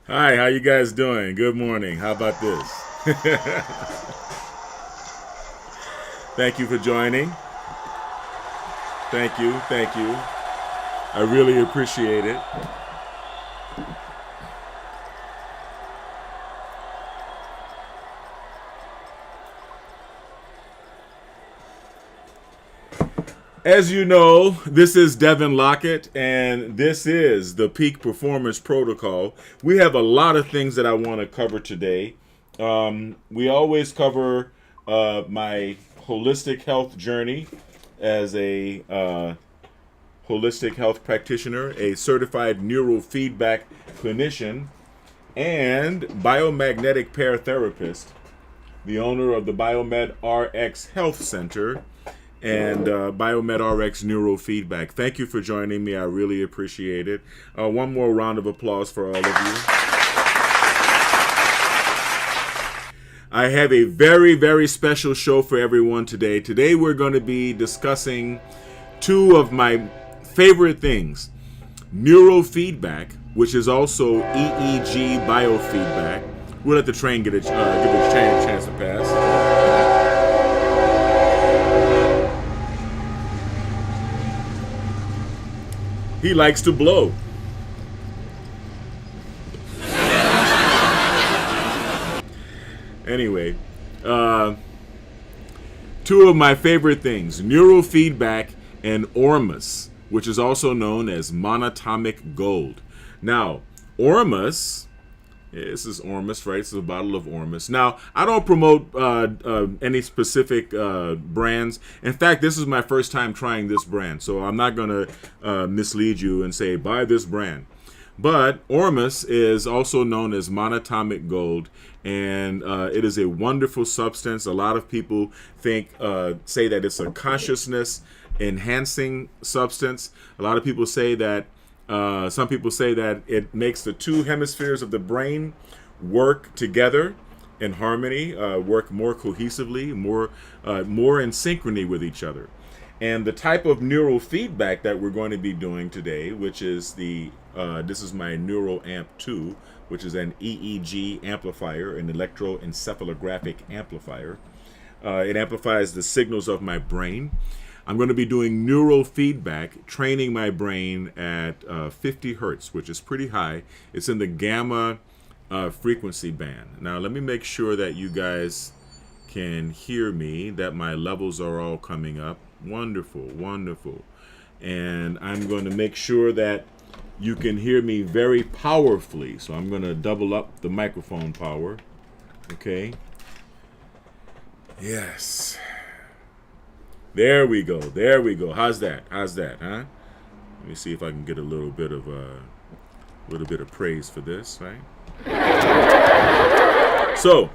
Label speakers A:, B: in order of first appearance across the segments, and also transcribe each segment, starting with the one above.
A: Hi, how you guys doing? Good morning. How about this? Thank you for joining. Thank you. Thank you. I really appreciate it. As you know, this is Devin Lockett, and this is the Peak Performance Protocol. We have a lot of things that I want to cover today. We always cover my holistic health journey as a holistic health practitioner, a certified neurofeedback clinician, and biomagnetic pair therapist, the owner of the Biomed RX Health Center and Biomed RX Neurofeedback. Thank you for joining me. I really appreciate it. One more round of applause for all of you. I have a very, very special show for everyone today. Today we're going to be discussing two of my favorite things. Neurofeedback, which is also EEG biofeedback. We'll let the train give the train a chance to pass. He likes to blow. Anyway, two of my favorite things, neurofeedback and ORMUS, which is also known as Monatomic Gold. Now, ORMUS, this is ORMUS, right? This is a bottle of ORMUS. Now, I don't promote any specific brands. In fact, this is my first time trying this brand, so I'm not going to mislead you and say, buy this brand. But ORMUS is also known as Monatomic Gold, and it is a wonderful substance. A lot of people say that it's a consciousness enhancing substance. A lot of people say that some people say that it makes the two hemispheres of the brain work together in harmony, work more cohesively, more in synchrony with each other. And the type of neurofeedback that we're going to be doing today, which is this is my NeuroAmp 2, which is an EEG amplifier, an electroencephalographic amplifier. It amplifies the signals of my brain. I'm going to be doing neurofeedback, training my brain at 50 hertz, which is pretty high. It's in the gamma frequency band. Now, let me make sure that you guys can hear me, that my levels are all coming up. Wonderful, wonderful. And I'm going to make sure that you can hear me very powerfully. So I'm going to double up the microphone power. Okay. Yes. There we go. There we go. How's that? How's that, huh? Let me see if I can get a little bit of praise for this, right? So,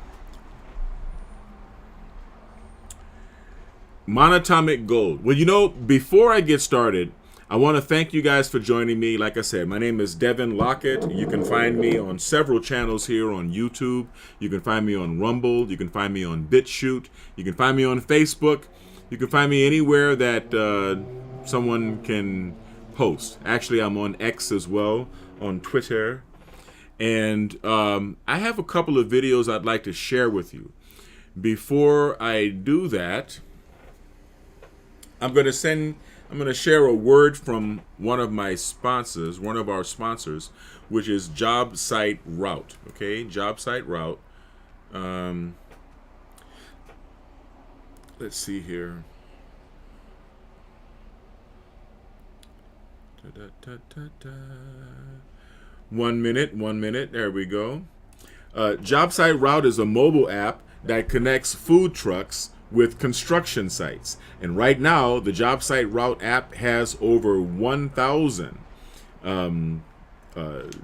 A: Monatomic Gold. Well, before I get started, I want to thank you guys for joining me. Like I said, my name is Devin Lockett. You can find me on several channels here on YouTube. You can find me on Rumble. You can find me on BitChute. You can find me on Facebook. You can find me anywhere that someone can post. Actually, I'm on X as well, on Twitter. And I have a couple of videos I'd like to share with you. Before I do that, I'm going to share a word from one of our sponsors, which is Job Site Route. Okay, Job Site Route. Let's see here. 1 minute. There we go. Job Site Route is a mobile app that connects food trucks with construction sites. And right now, the Job Site Route app has over 1,000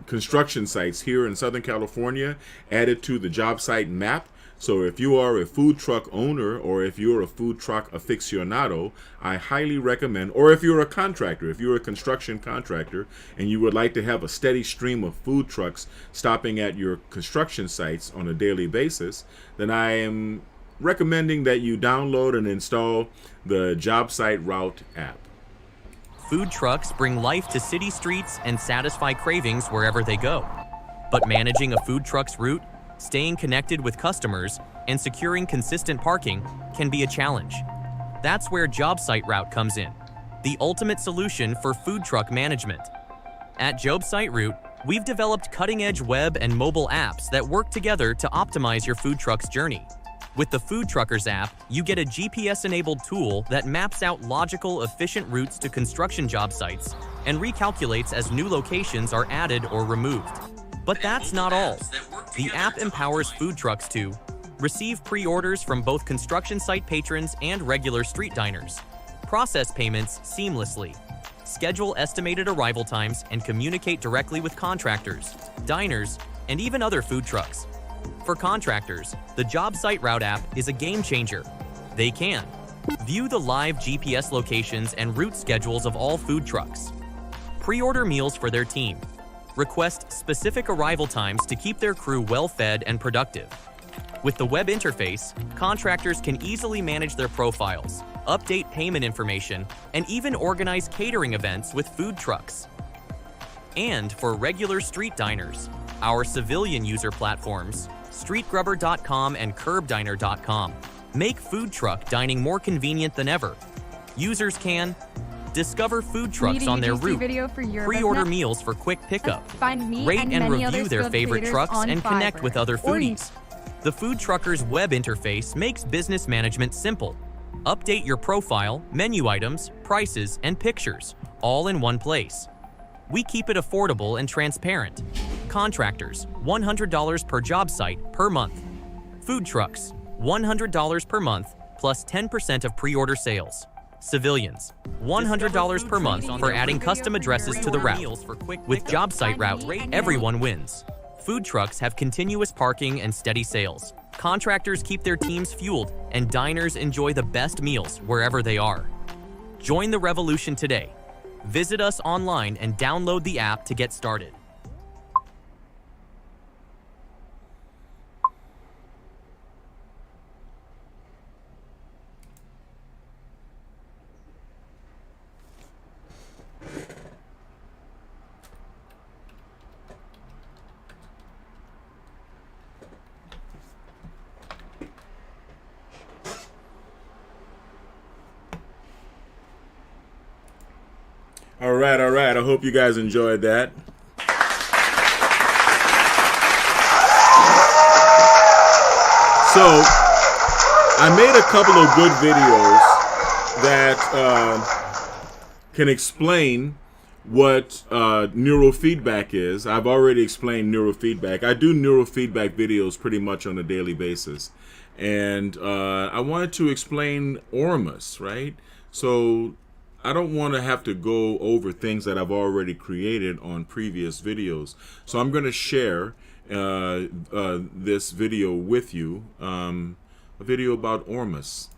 A: construction sites here in Southern California added to the job site map. So if you are a food truck owner or if you're a food truck aficionado, I highly recommend, or if you're a contractor, if you're a construction contractor and you would like to have a steady stream of food trucks stopping at your construction sites on a daily basis, then I am recommending that you download and install the Job Site Route app.
B: Food trucks bring life to city streets and satisfy cravings wherever they go. But managing a food truck's route, staying connected with customers, and securing consistent parking can be a challenge. That's where Job Site Route comes in, the ultimate solution for food truck management. At Job Site Route, we've developed cutting-edge web and mobile apps that work together to optimize your food truck's journey. With the Food Truckers app, you get a GPS-enabled tool that maps out logical, efficient routes to construction job sites and recalculates as new locations are added or removed. But that's not all. The app empowers food trucks to receive pre-orders from both construction site patrons and regular street diners, process payments seamlessly, schedule estimated arrival times, and communicate directly with contractors, diners, and even other food trucks. For contractors, the Job Site Route app is a game changer. They can view the live GPS locations and route schedules of all food trucks, pre-order meals for their team, request specific arrival times to keep their crew well-fed and productive. With the web interface, contractors can easily manage their profiles, update payment information, and even organize catering events with food trucks. And for regular street diners, our civilian user platforms, StreetGrubber.com and CurbDiner.com, make food truck dining more convenient than ever. Users can discover food trucks on their route, pre-order meals for quick pickup, rate and review their favorite trucks, and connect with other foodies. The Food Truckers web interface makes business management simple. Update your profile, menu items, prices, and pictures, all in one place. We keep it affordable and transparent. Contractors, $100 per job site per month. Food trucks, $100 per month plus 10% of pre-order sales. Civilians, $100 per month for adding custom addresses to the route. With Job Site Route, everyone wins. Food trucks have continuous parking and steady sales. Contractors keep their teams fueled, and diners enjoy the best meals wherever they are. Join the revolution today. Visit us online and download the app to get started.
A: All right. I hope you guys enjoyed that. So, I made a couple of good videos that can explain what neurofeedback is. I've already explained neurofeedback. I do neurofeedback videos pretty much on a daily basis. And I wanted to explain ORMUS, right? So I don't want to have to go over things that I've already created on previous videos. So I'm going to share this video with you, a video about ORMUS,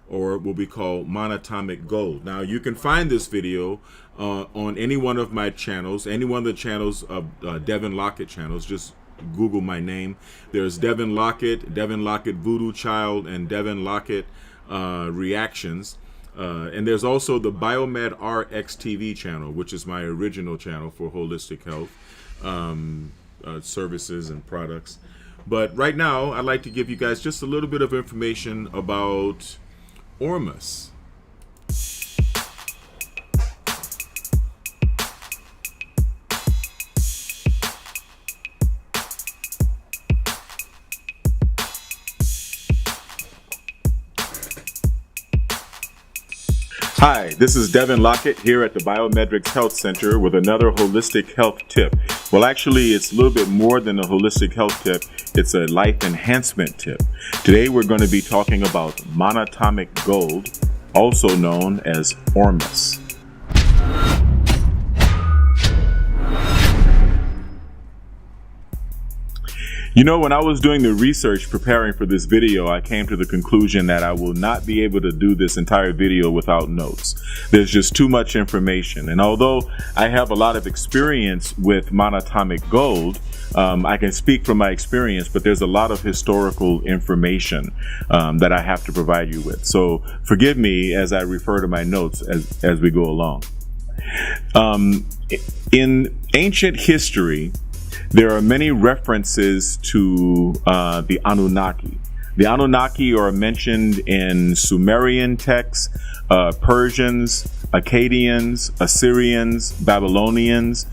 A: or what we call monatomic gold. Now, you can find this video on any one of my channels, any one of the channels of Devin Lockett channels. Just Google my name. There's Devin Lockett Voodoo Child, and Devin Lockett Reactions. And there's also the Biomed RX TV channel, which is my original channel for holistic health services and products. But right now, I'd like to give you guys just a little bit of information about ORMUS. Hi, this is Devin Lockett here at the Biomedrics Health Center with another holistic health tip. Well, actually, it's a little bit more than a holistic health tip. It's a life enhancement tip. Today, we're going to be talking about monatomic gold, also known as ORMUS. You know, when I was doing the research preparing for this video, I came to the conclusion that I will not be able to do this entire video without notes. There's just too much information. And although I have a lot of experience with monatomic gold, I can speak from my experience, but there's a lot of historical information that I have to provide you with. So forgive me as I refer to my notes as we go along. In ancient history,
C: There are many references to the Anunnaki. The Anunnaki are mentioned in Sumerian texts, Persians, Akkadians, Assyrians, Babylonians,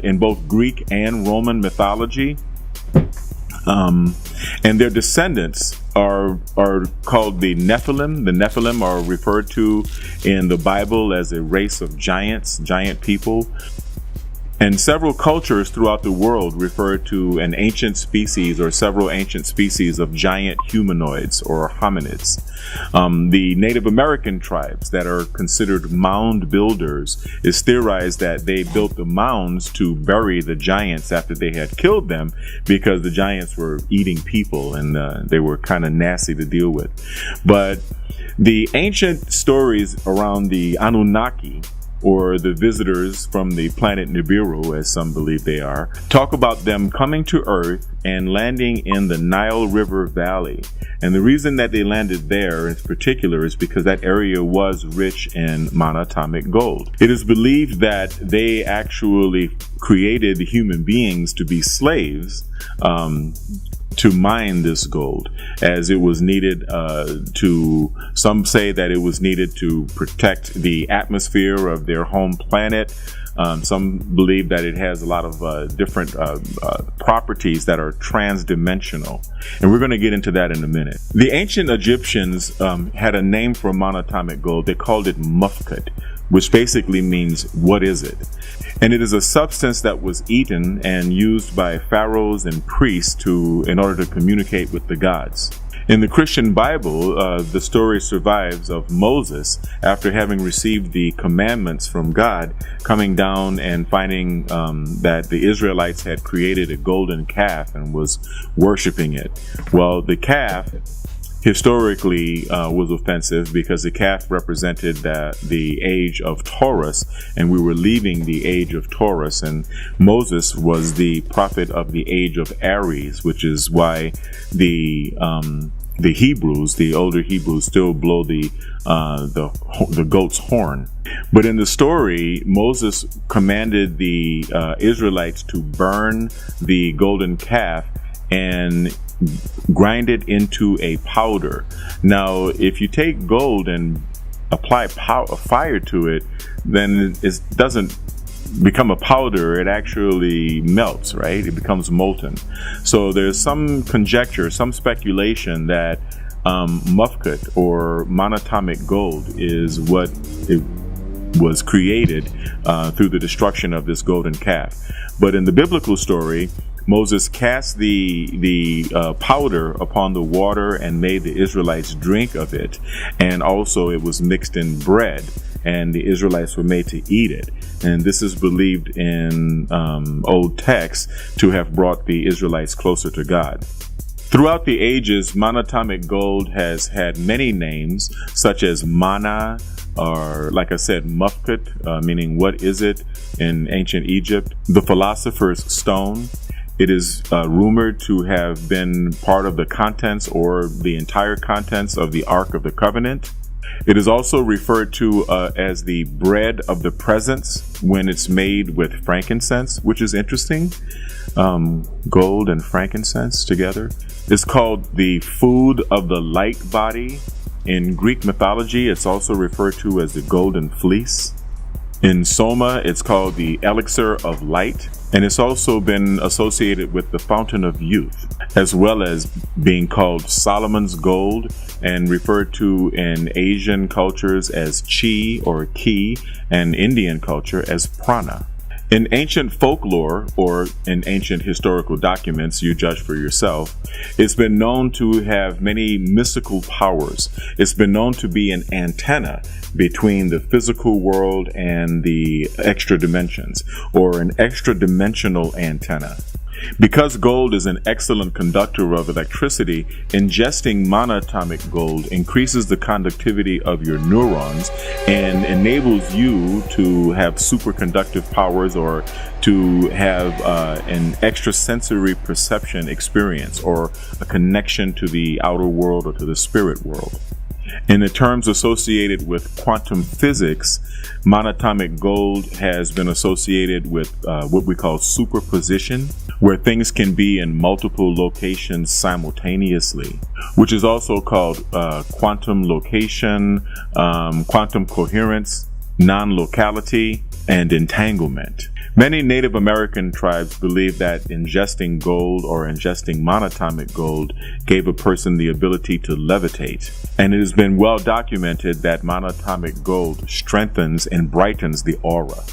C: in both Greek and Roman mythology. And their descendants are called the Nephilim. The Nephilim are referred to in the Bible as a race of giants, giant people. And several cultures throughout the world refer to an ancient species or several ancient species of giant humanoids or hominids. The Native American tribes that are considered mound builders, is theorized that they built the mounds to bury the giants after they had killed them because the giants were eating people and they were kind of nasty to deal with. But the ancient stories around the Anunnaki, or the visitors from the planet Nibiru, as some believe they are, talk about them coming to Earth and landing in the Nile River Valley. And the reason that they landed there in particular is because that area was rich in monatomic gold. It is believed that they actually created human beings to be slaves, to mine this gold, as it was needed some say that it was needed to protect the atmosphere of their home planet. Some believe that it has a lot of different properties that are transdimensional. And we're going to get into that in a minute. The ancient Egyptians had a name for monatomic gold. They called it mufkat, which basically means, what is it? And it is a substance that was eaten and used by pharaohs and priests in order to communicate with the gods. In the Christian Bible, the story survives of Moses, after having received the commandments from God, coming down and finding that the Israelites had created a golden calf and was worshiping it. Well, the calf historically was offensive because the calf represented the age of Taurus, and we were leaving the age of Taurus, and Moses was the prophet of the age of Aries, which is why the Hebrews, the older Hebrews, still blow the goat's horn. But in the story, Moses commanded the Israelites to burn the golden calf and grind it into a powder. Now, if you take gold and apply fire to it, then it doesn't become a powder, it actually melts, right? It becomes molten. So there's some conjecture, some speculation that mufkat or monatomic gold is what it was created through the destruction of this golden calf. But in the biblical story, Moses cast the powder upon the water and made the Israelites drink of it. And also it was mixed in bread, and the Israelites were made to eat it. And this is believed in old texts to have brought the Israelites closer to God. Throughout the ages, monatomic gold has had many names, such as mana, or like I said, mufkat, meaning what is it in ancient Egypt, the philosopher's stone. It is rumored to have been part of the contents or the entire contents of the Ark of the Covenant. It is also referred to as the bread of the presence when it's made with frankincense, which is interesting. Gold and frankincense together. It's called the food of the light body. In Greek mythology, it's also referred to as the golden fleece. In Soma, it's called the elixir of light, and it's also been associated with the fountain of youth, as well as being called Solomon's gold and referred to in Asian cultures as chi or ki, and Indian culture as prana. In ancient folklore, or in ancient historical documents, you judge for yourself, it's been known to have many mystical powers. It's been known to be an antenna between the physical world and the extra dimensions, or an extra dimensional antenna. Because gold is an excellent conductor of electricity, ingesting monatomic gold increases the conductivity of your neurons and enables you to have superconductive powers, or to have an extrasensory perception experience, or a connection to the outer world or to the spirit world. In the terms associated with quantum physics, monatomic gold has been associated with what we call superposition, where things can be in multiple locations simultaneously, which is also called quantum location, quantum coherence, non-locality, and entanglement. Many Native American tribes believe that ingesting gold or ingesting monatomic gold gave a person the ability to levitate. And it has been well documented that monatomic gold strengthens and brightens the aura.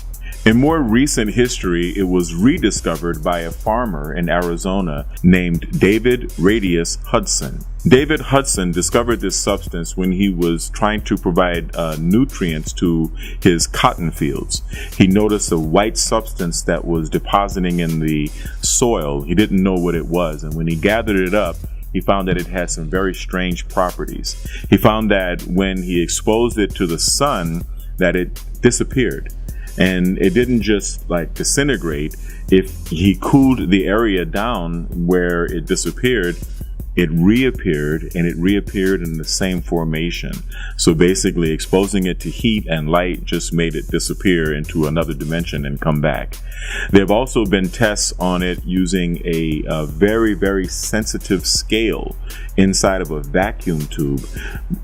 C: In more recent history, it was rediscovered by a farmer in Arizona named David Radius Hudson. David Hudson discovered this substance when he was trying to provide nutrients to his cotton fields. He noticed a white substance that was depositing in the soil. He didn't know what it was, and when he gathered it up, he found that it had some very strange properties. He found that when he exposed it to the sun, that it disappeared. And it didn't just like disintegrate. If he cooled the area down where it disappeared, it reappeared, and it reappeared in the same formation. So basically exposing it to heat and light just made it disappear into another dimension and come back. There have also been tests on it using a very, very sensitive scale inside of a vacuum tube.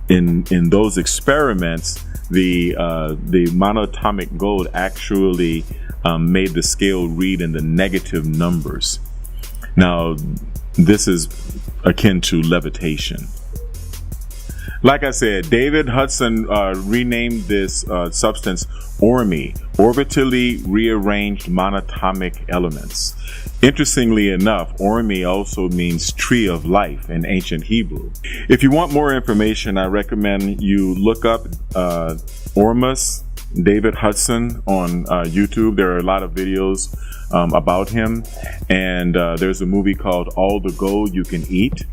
C: In those experiments, the monatomic gold actually made the scale read in the negative numbers. Now, this is akin to levitation. Like I said, David Hudson renamed this substance ORMI, orbitally rearranged monatomic elements. Interestingly enough, ORMI also means tree of life in ancient Hebrew. If you want more information, I recommend you look up ORMUS, David Hudson on YouTube. There are a lot of videos about him, and there's a movie called All the Gold You Can Eat.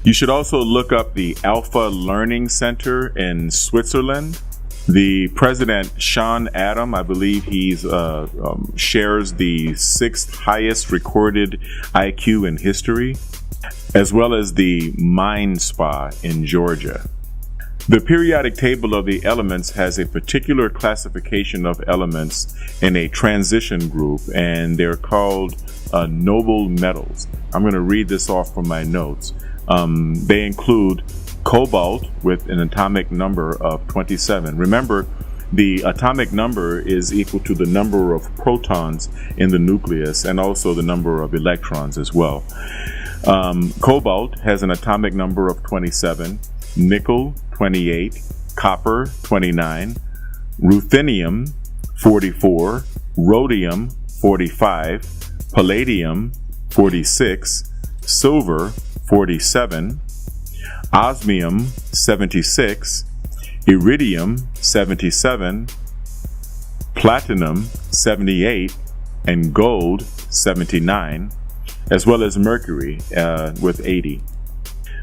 C: You should also look up the Alpha Learning Center in Switzerland. The president, Sean Adam, I believe he's shares the 6th highest recorded IQ in history, as well as the Mind Spa in Georgia. The periodic table of the elements has a particular classification of elements in a transition group, and they're called noble metals. I'm going to read this off from my notes. They include cobalt with an atomic number of 27. Remember, the atomic number is equal to the number of protons in the nucleus and also the number of electrons as well. Cobalt has an atomic number of 27, nickel 28, copper 29, ruthenium 44, rhodium 45, palladium 46, silver 47, osmium 76, iridium 77, platinum 78, and gold 79, as well as mercury with 80.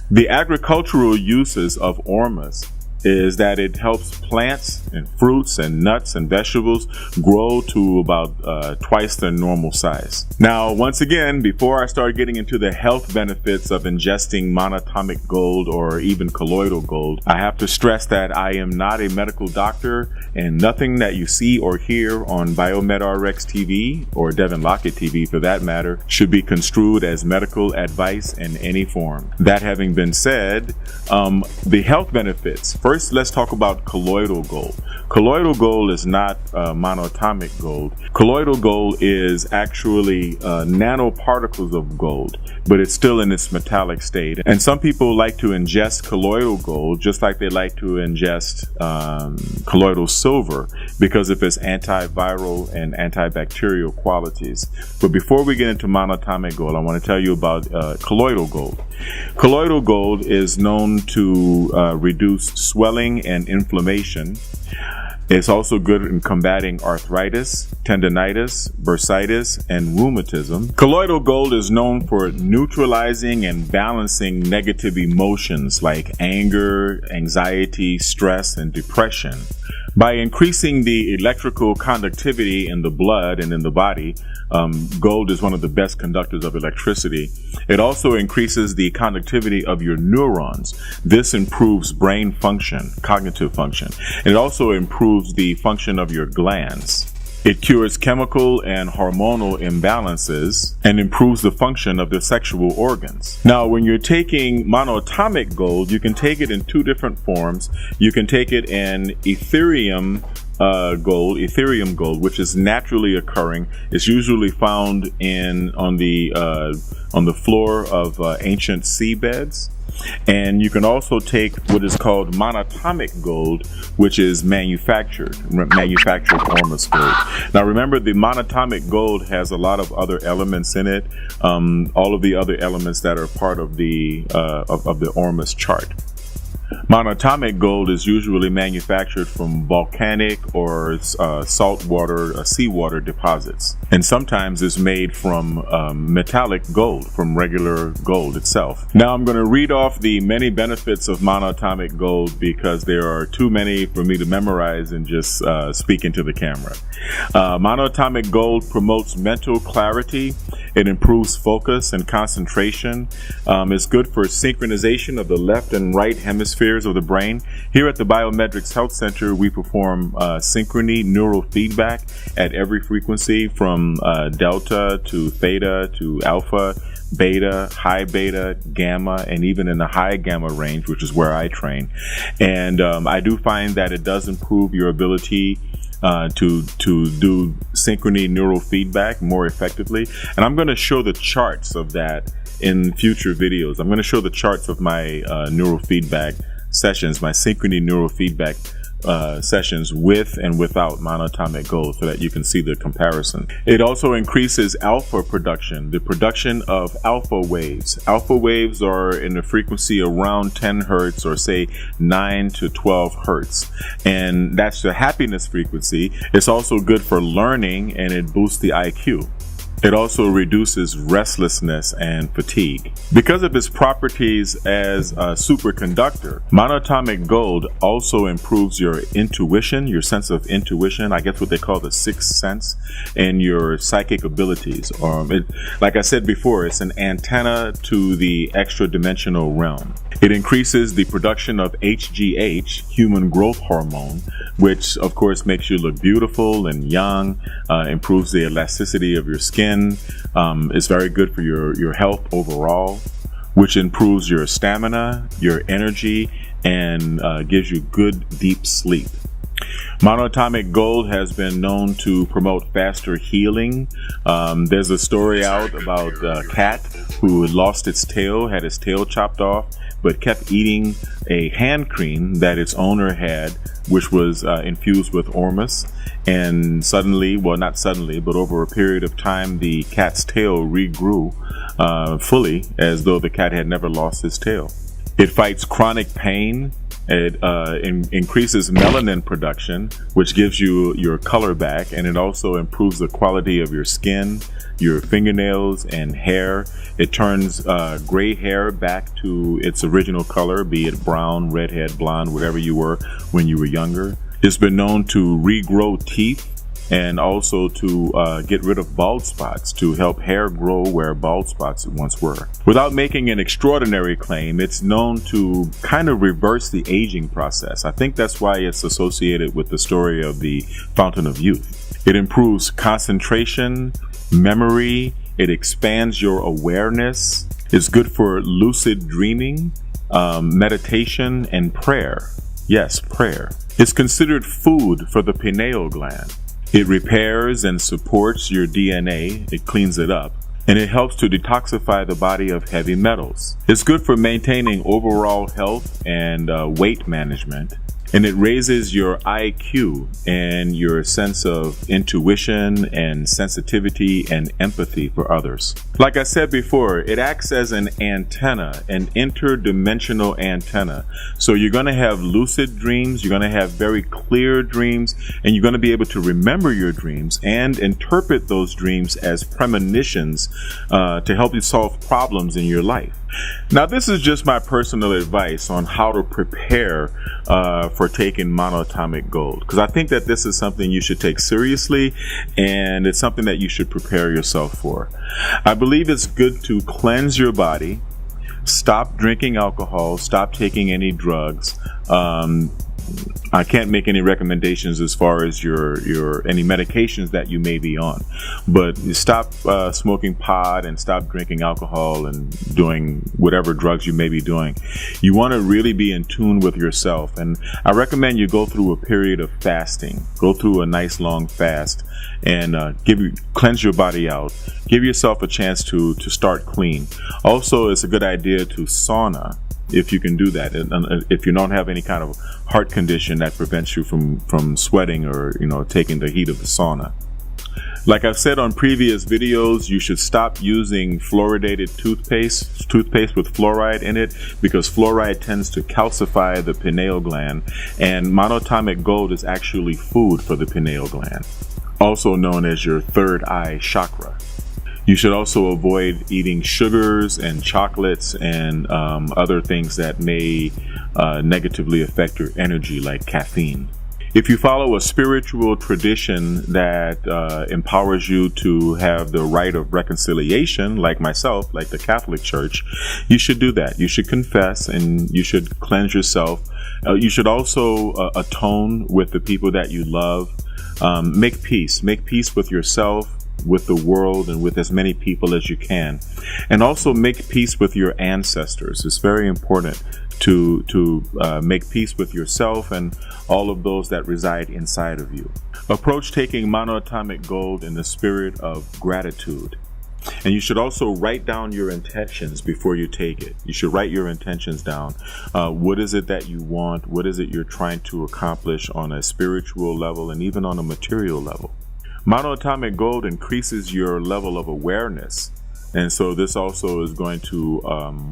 C: The agricultural uses of ORMUS is that it helps plants and fruits and nuts and vegetables grow to about twice their normal size. Now, once again, before I start getting into the health benefits of ingesting monatomic gold or even colloidal gold, I have to stress that I am not a medical doctor, and nothing that you see or hear on BioMedRx TV or Devin Lockett TV for that matter should be construed as medical advice in any form. That having been said, the health benefits. First, let's talk about colloidal gold. Colloidal gold is not monatomic gold. Colloidal gold is actually nanoparticles of gold, but it's still in its metallic state. And some people like to ingest colloidal gold just like they like to ingest colloidal silver because of its antiviral and antibacterial qualities. But before we get into monatomic gold, I want to tell you about colloidal gold. Colloidal gold is known to reduce swelling and inflammation. It's also good in combating arthritis, tendinitis, bursitis, and rheumatism. Colloidal gold is known for neutralizing and balancing negative emotions like anger, anxiety, stress, and depression. By increasing the electrical conductivity in the blood and in the body, gold is one of the best conductors of electricity. It also increases the conductivity of your neurons. This improves brain function, cognitive function. And it also improves the function of your glands. It cures chemical and hormonal imbalances and improves the function of the sexual organs. Now, when you're taking monatomic gold, you can take it in two different forms. You can take it in Ethereum gold, which is naturally occurring. It's usually found on the floor of ancient seabeds. And you can also take what is called monatomic gold, which is manufactured ORMUS gold. Now remember, the monatomic gold has a lot of other elements in it, all of the other elements that are part of the ORMUS chart. Monatomic gold is usually manufactured from volcanic or saltwater, seawater deposits, and sometimes is made from metallic gold, from regular gold itself. Now I'm going to read off the many benefits of monatomic gold because there are too many for me to memorize and just speak into the camera. Monatomic gold promotes mental clarity. It improves focus and concentration. It's good for synchronization of the left and right hemispheres of the brain. Here at the Biometrics Health Center, we perform synchrony neurofeedback at every frequency from delta to theta to alpha, beta, high beta, gamma, and even in the high gamma range, which is where I train. And I do find that it does improve your ability to do synchrony neurofeedback more effectively. And I'm going to show the charts of that in future videos. I'm going to show the charts of my neurofeedback sessions, my synchrony neurofeedback sessions with and without monatomic gold, so that you can see the comparison. It also increases alpha production, the production of alpha waves. Alpha waves are in the frequency around 10 hertz or say 9 to 12 hertz. And that's the happiness frequency. It's also good for learning, and it boosts the IQ. It also reduces restlessness and fatigue. Because of its properties as a superconductor, monatomic gold also improves your intuition, your sense of intuition, I guess what they call the sixth sense, and your psychic abilities. Like I said before, it's an antenna to the extra-dimensional realm. It increases the production of HGH, human growth hormone, which of course makes you look beautiful and young, improves the elasticity of your skin. It's very good for your health overall, which improves your stamina, your energy, and gives you good deep sleep. Monatomic gold has been known to promote faster healing. There's a story out about a cat who had lost its tail, had its tail chopped off, but kept eating a hand cream that its owner had, which was infused with ORMUS. And suddenly, well, not suddenly, but over a period of time, the cat's tail regrew fully, as though the cat had never lost his tail. It fights chronic pain. It increases melanin production, which gives you your color back, and it also improves the quality of your skin, your fingernails, and hair. It turns gray hair back to its original color, be it brown, redhead, blonde, whatever you were when you were younger. It's been known to regrow teeth and also to get rid of bald spots, to help hair grow where bald spots once were. Without making an extraordinary claim, it's known to kind of reverse the aging process. I think that's why it's associated with the story of the Fountain of Youth. It improves concentration, memory, it expands your awareness. It's good for lucid dreaming, meditation, and prayer. Yes, prayer. It's considered food for the pineal gland. It repairs and supports your DNA, it cleans it up, and it helps to detoxify the body of heavy metals. It's good for maintaining overall health and weight management. And it raises your IQ and your sense of intuition and sensitivity and empathy for others. Like I said before, it acts as an antenna, an interdimensional antenna. So you're going to have lucid dreams, you're going to have very clear dreams, and you're going to be able to remember your dreams and interpret those dreams as premonitions to help you solve problems in your life. Now, this is just my personal advice on how to prepare for taking monatomic gold, because I think that this is something you should take seriously, and it's something that you should prepare yourself for. I believe it's good to cleanse your body, stop drinking alcohol, stop taking any drugs. I can't make any recommendations as far as your any medications that you may be on, but stop smoking pot and stop drinking alcohol and doing whatever drugs you may be doing. You want to really be in tune with yourself, and I recommend you go through a period of fasting. Go through a nice long fast and cleanse your body out. Give yourself a chance to start clean. Also, it's a good idea to sauna, if you can do that, and if you don't have any kind of heart condition that prevents you from sweating or taking the heat of the sauna. Like I've said on previous videos, you should stop using fluoridated toothpaste with fluoride in it, because fluoride tends to calcify the pineal gland, and monatomic gold is actually food for the pineal gland, also known as your third eye chakra. You should also avoid eating sugars and chocolates and other things that may negatively affect your energy, like caffeine. If you follow a spiritual tradition that empowers you to have the right of reconciliation, like myself, like the Catholic Church, you should do that. You should confess and you should cleanse yourself. You should also atone with the people that you love. Make peace with yourself, with the world, and with as many people as you can. And also make peace with your ancestors. It's very important to make peace with yourself and all of those that reside inside of you. Approach taking monatomic gold in the spirit of gratitude. And you should also write down your intentions before you take it. You should write your intentions down. What is it that you want? What is it you're trying to accomplish on a spiritual level and even on a material level? Monatomic gold increases your level of awareness, and so this also is going to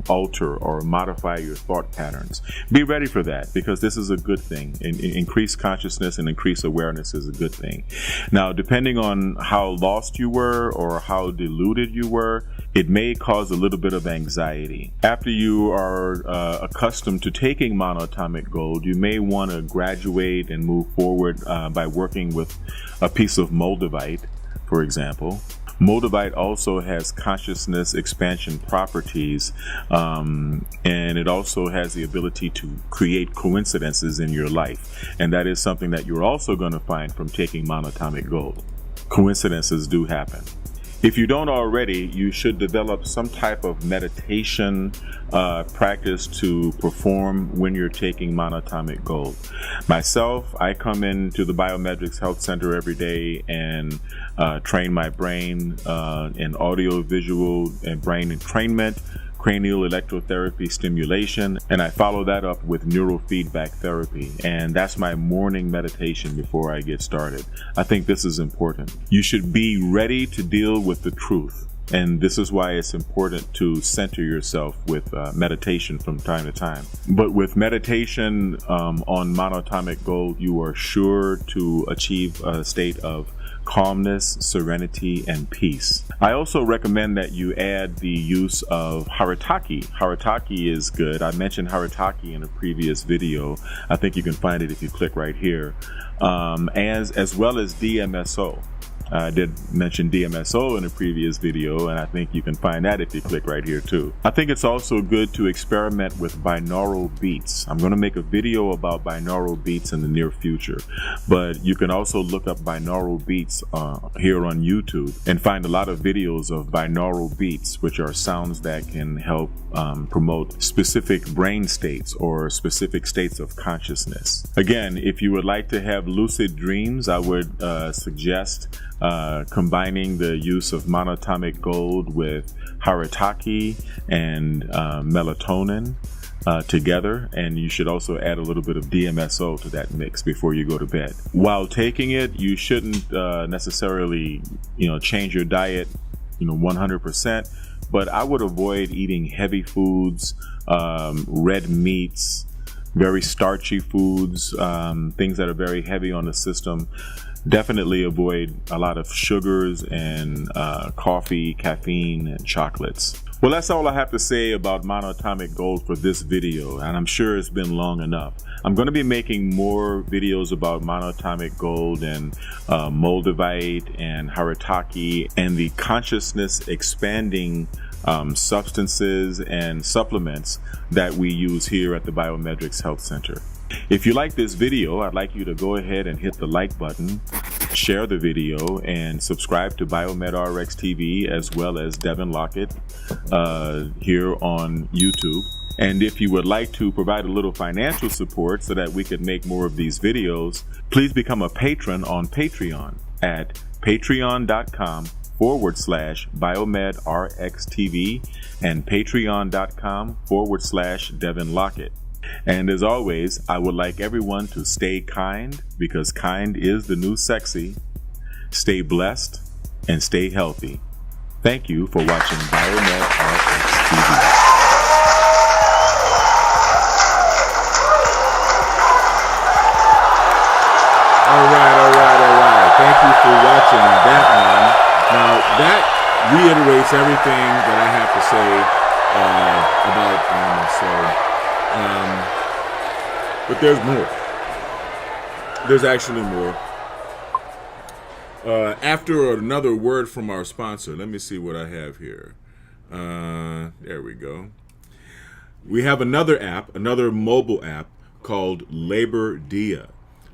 C: alter or modify your thought patterns. Be ready for that, because this is a good thing. Increased consciousness and increased awareness is a good thing. Now, depending on how lost you were or how deluded you were, it may cause a little bit of anxiety. After you are accustomed to taking monatomic gold, you may want to graduate and move forward by working with a piece of moldavite, for example. Moldavite also has consciousness expansion properties, and it also has the ability to create coincidences in your life. And that is something that you're also going to find from taking monatomic gold. Coincidences do happen. If you don't already, you should develop some type of meditation practice to perform when you're taking monatomic gold. Myself, I come into the Biometrics Health Center every day and train my brain in audio, visual, and brain entrainment, cranial electrotherapy stimulation, and I follow that up with neurofeedback therapy, and that's my morning meditation before I get started. I think this is important. You should be ready to deal with the truth, and this is why it's important to center yourself with meditation from time to time. But with meditation on monatomic gold, you are sure to achieve a state of calmness, serenity, and peace. I also recommend that you add the use of haritaki. Haritaki is good. I mentioned haritaki in a previous video. I think you can find it if you click right here. As well as DMSO. I did mention DMSO in a previous video, and I think you can find that if you click right here too. I think it's also good to experiment with binaural beats. I'm going to make a video about binaural beats in the near future, but you can also look up binaural beats here on YouTube and find a lot of videos of binaural beats, which are sounds that can help promote specific brain states or specific states of consciousness. Again, if you would like to have lucid dreams, I would suggest combining the use of monatomic gold with haritaki and melatonin together, and you should also add a little bit of DMSO to that mix before you go to bed. While taking it, you shouldn't necessarily change your diet 100%, but I would avoid eating heavy foods, red meats, very starchy foods, things that are very heavy on the system. Definitely avoid a lot of sugars and coffee, caffeine, and chocolates. Well, that's all I have to say about monatomic gold for this video, and I'm sure it's been long enough. I'm going to be making more videos about monatomic gold and moldavite and haritaki and the consciousness expanding substances and supplements that we use here at the Biometrics Health Center. If you like this video, I'd like you to go ahead and hit the like button, share the video, and subscribe to BioMedRx TV as well as Devin Lockett here on YouTube. And if you would like to provide a little financial support so that we could make more of these videos, please become a patron on Patreon at patreon.com/BioMedRxTV and patreon.com/Devin Lockett. And as always, I would like everyone to stay kind, because kind is the new sexy. Stay blessed and stay healthy. Thank you for watching BioMedRx TV.
A: All right. Thank you for watching that one. Now, that reiterates everything that I have to say about but there's more. There's actually more. After another word from our sponsor, let me see what I have here. There we go. We have another app, another mobile app called Labor Dia.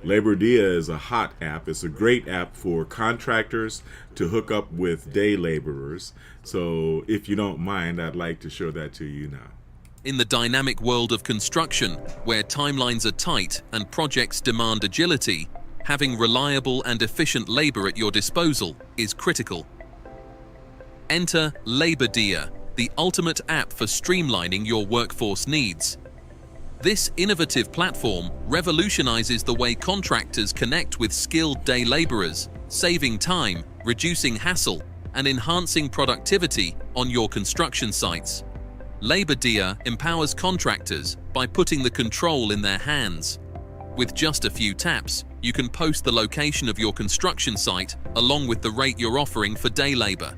A: Labor Dia is a hot app. It's a great app for contractors to hook up with day laborers. So if you don't mind, I'd like to show that to you now.
D: In the dynamic world of construction, where timelines are tight and projects demand agility, having reliable and efficient labor at your disposal is critical. Enter Labor Dia, the ultimate app for streamlining your workforce needs. This innovative platform revolutionizes the way contractors connect with skilled day laborers, saving time, reducing hassle, and enhancing productivity on your construction sites. Labor Dia empowers contractors by putting the control in their hands. With just a few taps, you can post the location of your construction site along with the rate you're offering for day labor.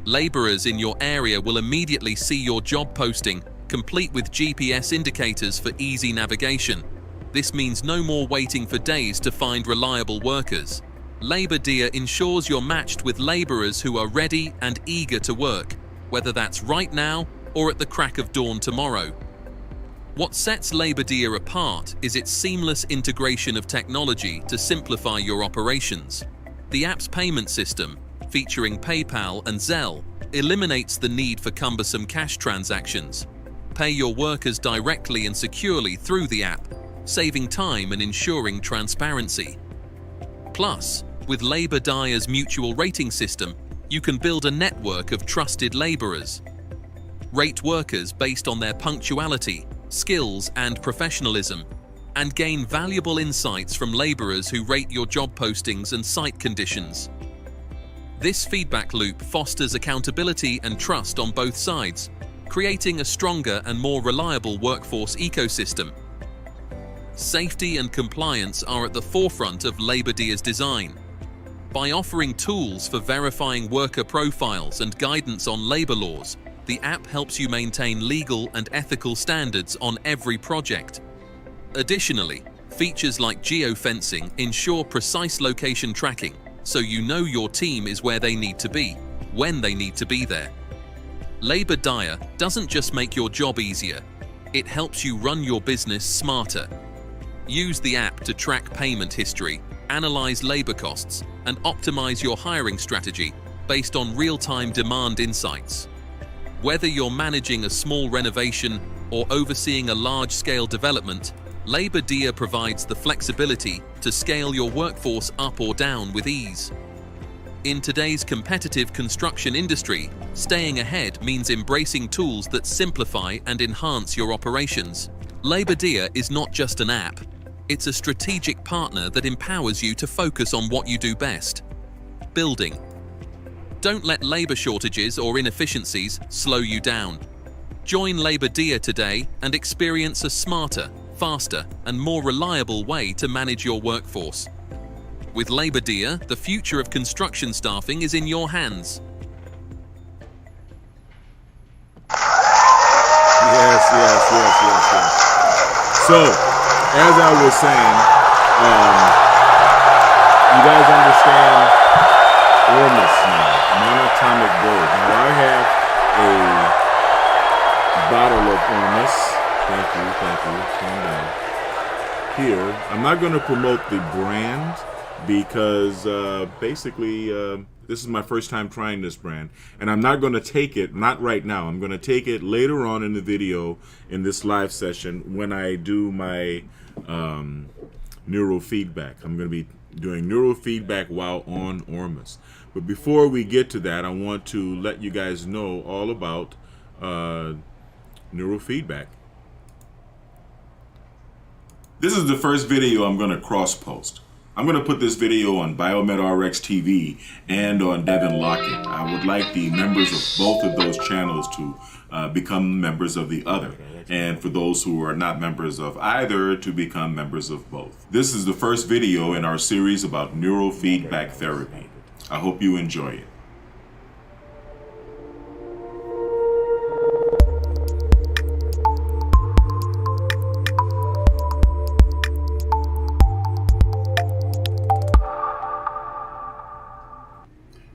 D: Laborers in your area will immediately see your job posting, complete with GPS indicators for easy navigation. This means no more waiting for days to find reliable workers. Labor Dia ensures you're matched with laborers who are ready and eager to work, whether that's right now or at the crack of dawn tomorrow. What sets Labor Dia apart is its seamless integration of technology to simplify your operations. The app's payment system, featuring PayPal and Zelle, eliminates the need for cumbersome cash transactions. Pay your workers directly and securely through the app, saving time and ensuring transparency. Plus, with Labor Dia's mutual rating system, you can build a network of trusted laborers. Rate workers based on their punctuality, skills, and professionalism, and gain valuable insights from laborers who rate your job postings and site conditions. This feedback loop fosters accountability and trust on both sides, creating a stronger and more reliable workforce ecosystem. Safety and compliance are at the forefront of Labor Dia's design. By offering tools for verifying worker profiles and guidance on labor laws, the app helps you maintain legal and ethical standards on every project. Additionally, features like geofencing ensure precise location tracking, so you know your team is where they need to be, when they need to be there. Labor Dia doesn't just make your job easier, it helps you run your business smarter. Use the app to track payment history, analyze labor costs, and optimize your hiring strategy based on real-time demand insights. Whether you're managing a small renovation or overseeing a large-scale development, Labor Dia provides the flexibility to scale your workforce up or down with ease. In today's competitive construction industry, staying ahead means embracing tools that simplify and enhance your operations. Labor Dia is not just an app, it's a strategic partner that empowers you to focus on what you do best: building. Don't let labor shortages or inefficiencies slow you down. Join Labor Dia today and experience a smarter, faster, and more reliable way to manage your workforce. With Labor Dia, the future of construction staffing is in your hands.
A: So, as I was saying, you guys understand ORMUS now, monatomic gold. Now I have a bottle of ORMUS. Thank you. Calm down. Here, I'm not going to promote the brand because basically this is my first time trying this brand, and I'm not going to take it, not right now. I'm going to take it later on in the video in this live session when I do my neurofeedback. I'm going to be doing neurofeedback while on ORMUS. But before we get to that, I want to let you guys know all about neurofeedback. This is the first video I'm going to cross-post. I'm going to put this video on BioMedRx TV and on Devin Lockett. I would like the members of both of those channels to become members of the other, and for those who are not members of either to become members of both. This is the first video in our series about neurofeedback therapy. I hope you enjoy it.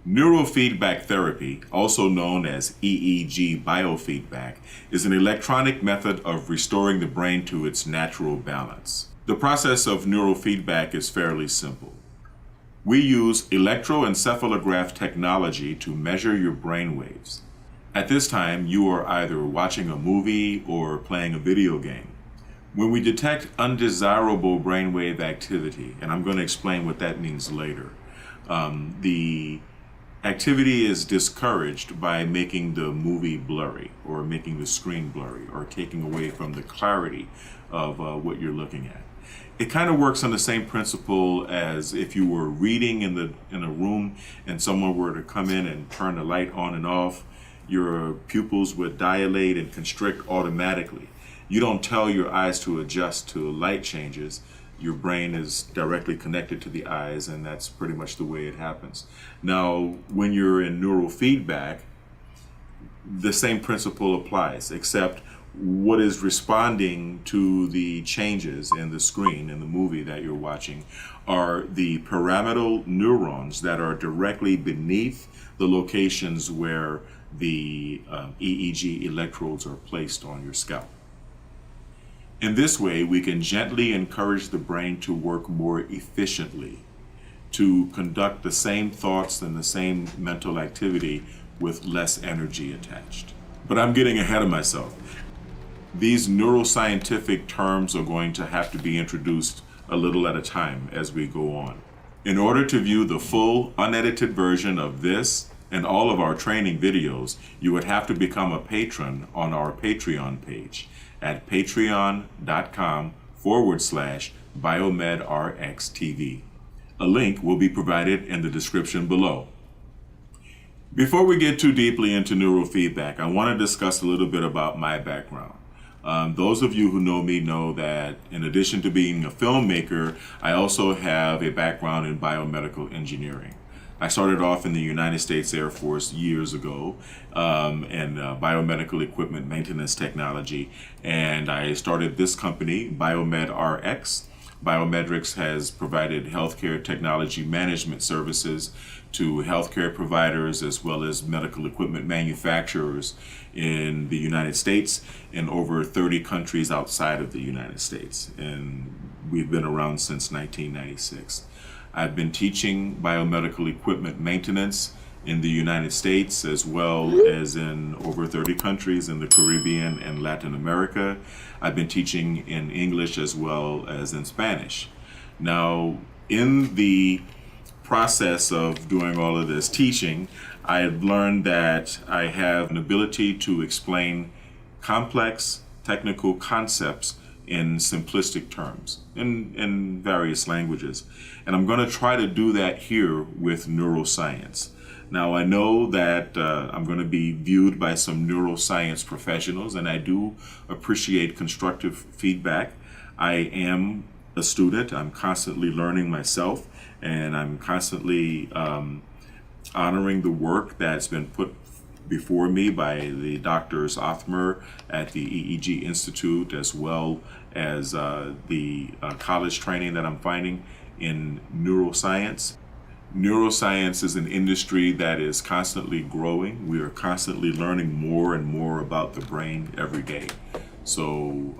A: Neurofeedback therapy, also known as EEG biofeedback, is an electronic method of restoring the brain to its natural balance. The process of neurofeedback is fairly simple. We use electroencephalograph technology to measure your brain waves. At this time, you are either watching a movie or playing a video game. When we detect undesirable brainwave activity, and I'm going to explain what that means later, the activity is discouraged by making the movie blurry or making the screen blurry or taking away from the clarity of what you're looking at. It kind of works on the same principle as if you were reading in a room and someone were to come in and turn the light on and off. Your pupils would dilate and constrict automatically. You don't tell your eyes to adjust to light changes. Your brain is directly connected to the eyes, and that's pretty much the way it happens. Now, when you're in neurofeedback, the same principle applies, except what is responding to the changes in the screen in the movie that you're watching are the pyramidal neurons that are directly beneath the locations where the EEG electrodes are placed on your scalp. In this way, we can gently encourage the brain to work more efficiently, to conduct the same thoughts and the same mental activity with less energy attached. But I'm getting ahead of myself. These neuroscientific terms are going to have to be introduced a little at a time as we go on. In order to view the full, unedited version of this and all of our training videos, you would have to become a patron on our Patreon page at patreon.com/BioMedRxTV. A link will be provided in the description below. Before we get too deeply into neurofeedback, I want to discuss a little bit about my background. Those of you who know me know that in addition to being a filmmaker, I also have a background in biomedical engineering. I started off in the United States Air Force years ago in biomedical equipment maintenance technology, and I started this company, BioMedRx. Biomedrix has provided healthcare technology management services to healthcare providers as well as medical equipment manufacturers in the United States and over 30 countries outside of the United States. And we've been around since 1996. I've been teaching biomedical equipment maintenance in the United States as well as in over 30 countries in the Caribbean and Latin America. I've been teaching in English as well as in Spanish. Now, in the process of doing all of this teaching, I have learned that I have an ability to explain complex technical concepts in simplistic terms, in various languages. And I'm going to try to do that here with neuroscience. Now, I know that I'm going to be viewed by some neuroscience professionals, and I do appreciate constructive feedback. I am a student. I'm constantly learning myself, and I'm constantly honoring the work that's been put
C: before me by the doctors Othmer at the EEG Institute, as well as the college training that I'm finding in neuroscience. Neuroscience is an industry that is constantly growing. We are constantly learning more and more about the brain every day. So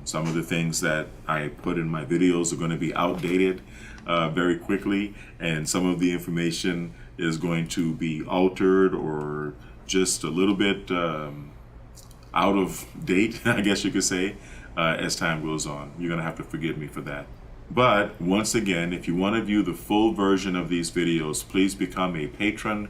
C: some of the things that I put in my videos are going to be outdated very quickly, and some of the information is going to be altered or just a little bit out of date, I guess you could say, as time goes on. You're going to have to forgive me for that. But once again, if you want to view the full version of these videos, please become a patron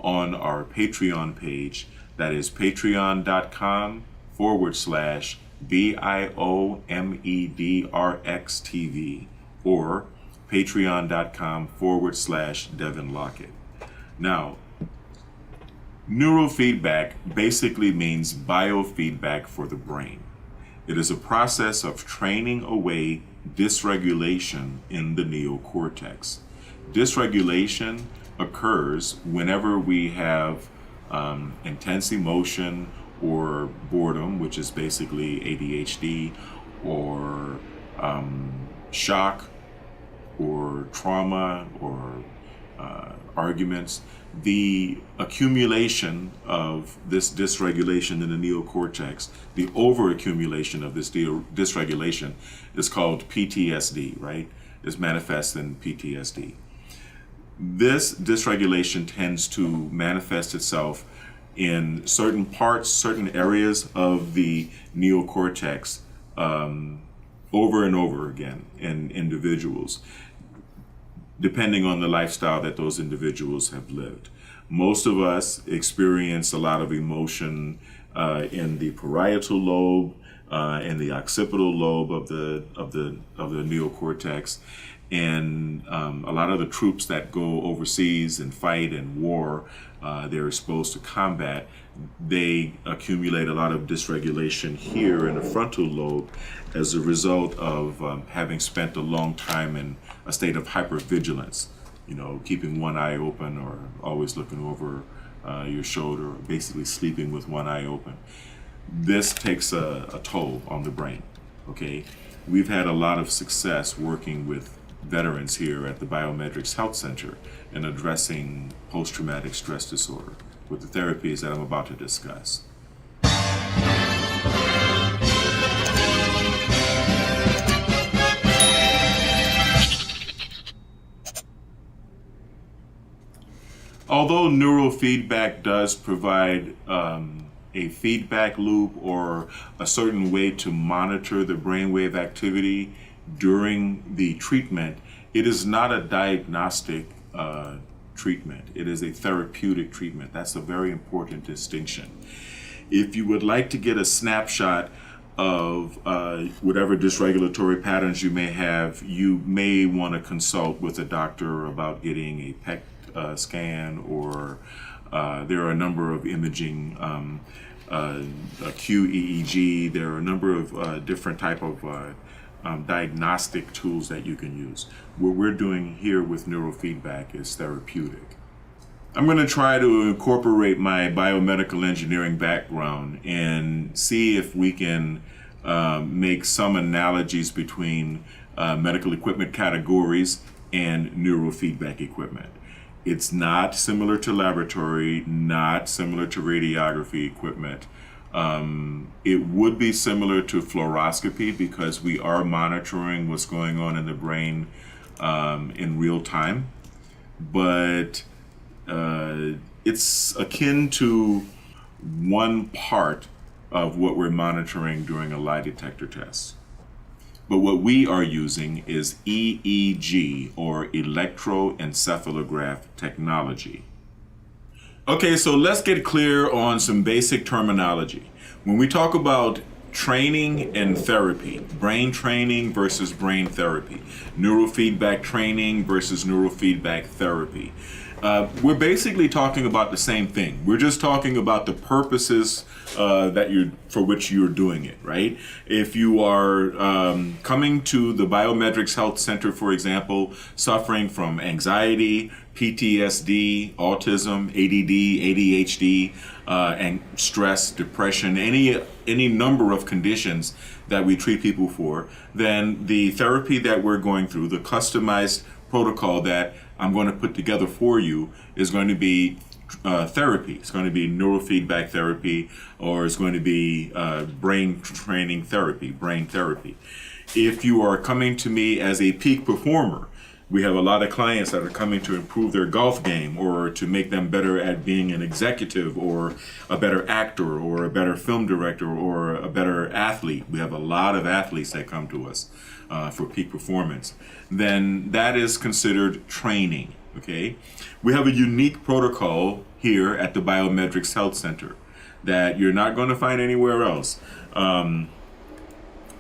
C: on our Patreon page. That is patreon.com/BIOMEDRXTV or patreon.com/Devin Lockett. Now, neurofeedback basically means biofeedback for the brain. It is a process of training away dysregulation in the neocortex. Dysregulation occurs whenever we have intense emotion or boredom, which is basically ADHD, or shock, or trauma, or arguments. The accumulation of this dysregulation in the neocortex, the overaccumulation of this dysregulation is called PTSD, right? Is manifest in PTSD. This dysregulation tends to manifest itself in certain parts, certain areas of the neocortex over and over again in individuals, depending on the lifestyle that those individuals have lived. Most of us experience a lot of emotion in the parietal lobe, in the occipital lobe of the neocortex, and a lot of the troops that go overseas and fight and war, they're exposed to combat. They accumulate a lot of dysregulation here in the frontal lobe as a result of having spent a long time in a state of hypervigilance, keeping one eye open or always looking over your shoulder, or basically sleeping with one eye open. This takes a toll on the brain, okay? We've had a lot of success working with veterans here at the Biometrics Health Center in addressing post-traumatic stress disorder with the therapies that I'm about to discuss. Although neurofeedback does provide a feedback loop or a certain way to monitor the brainwave activity during the treatment, it is not a diagnostic treatment. It is a therapeutic treatment. That's a very important distinction. If you would like to get a snapshot of whatever dysregulatory patterns you may have, you may want to consult with a doctor about getting a PET scan, or there are a number of imaging, QEEG. There are a number of different type of diagnostic tools that you can use. What we're doing here with neurofeedback is therapeutic. I'm going to try to incorporate my biomedical engineering background and see if we can make some analogies between medical equipment categories and neurofeedback equipment. It's not similar to laboratory, not similar to radiography equipment. It would be similar to fluoroscopy because we are monitoring what's going on in the brain in real time, but it's akin to one part of what we're monitoring during a lie detector test. But what we are using is EEG, or electroencephalograph technology. Okay, so let's get clear on some basic terminology. When we talk about training and therapy, brain training versus brain therapy, neurofeedback training versus neurofeedback therapy, we're basically talking about the same thing. We're just talking about the purposes for which you're doing it, right? If you are coming to the Biometrics Health Center, for example, suffering from anxiety,
A: PTSD, autism, ADD, ADHD, and stress, depression, any number of conditions that we treat people for, then the therapy that we're going through, the customized protocol that I'm going to put together for you, is going to be therapy. It's going to be neurofeedback therapy, or it's going to be brain training therapy, brain therapy. If you are coming to me as a peak performer, we have a lot of clients that are coming to improve their golf game, or to make them better at being an executive, or a better actor, or a better film director, or a better athlete. We have a lot of athletes that come to us for peak performance. Then that is considered training. Okay, we have a unique protocol here at the Biometrics Health Center that you're not going to find anywhere else.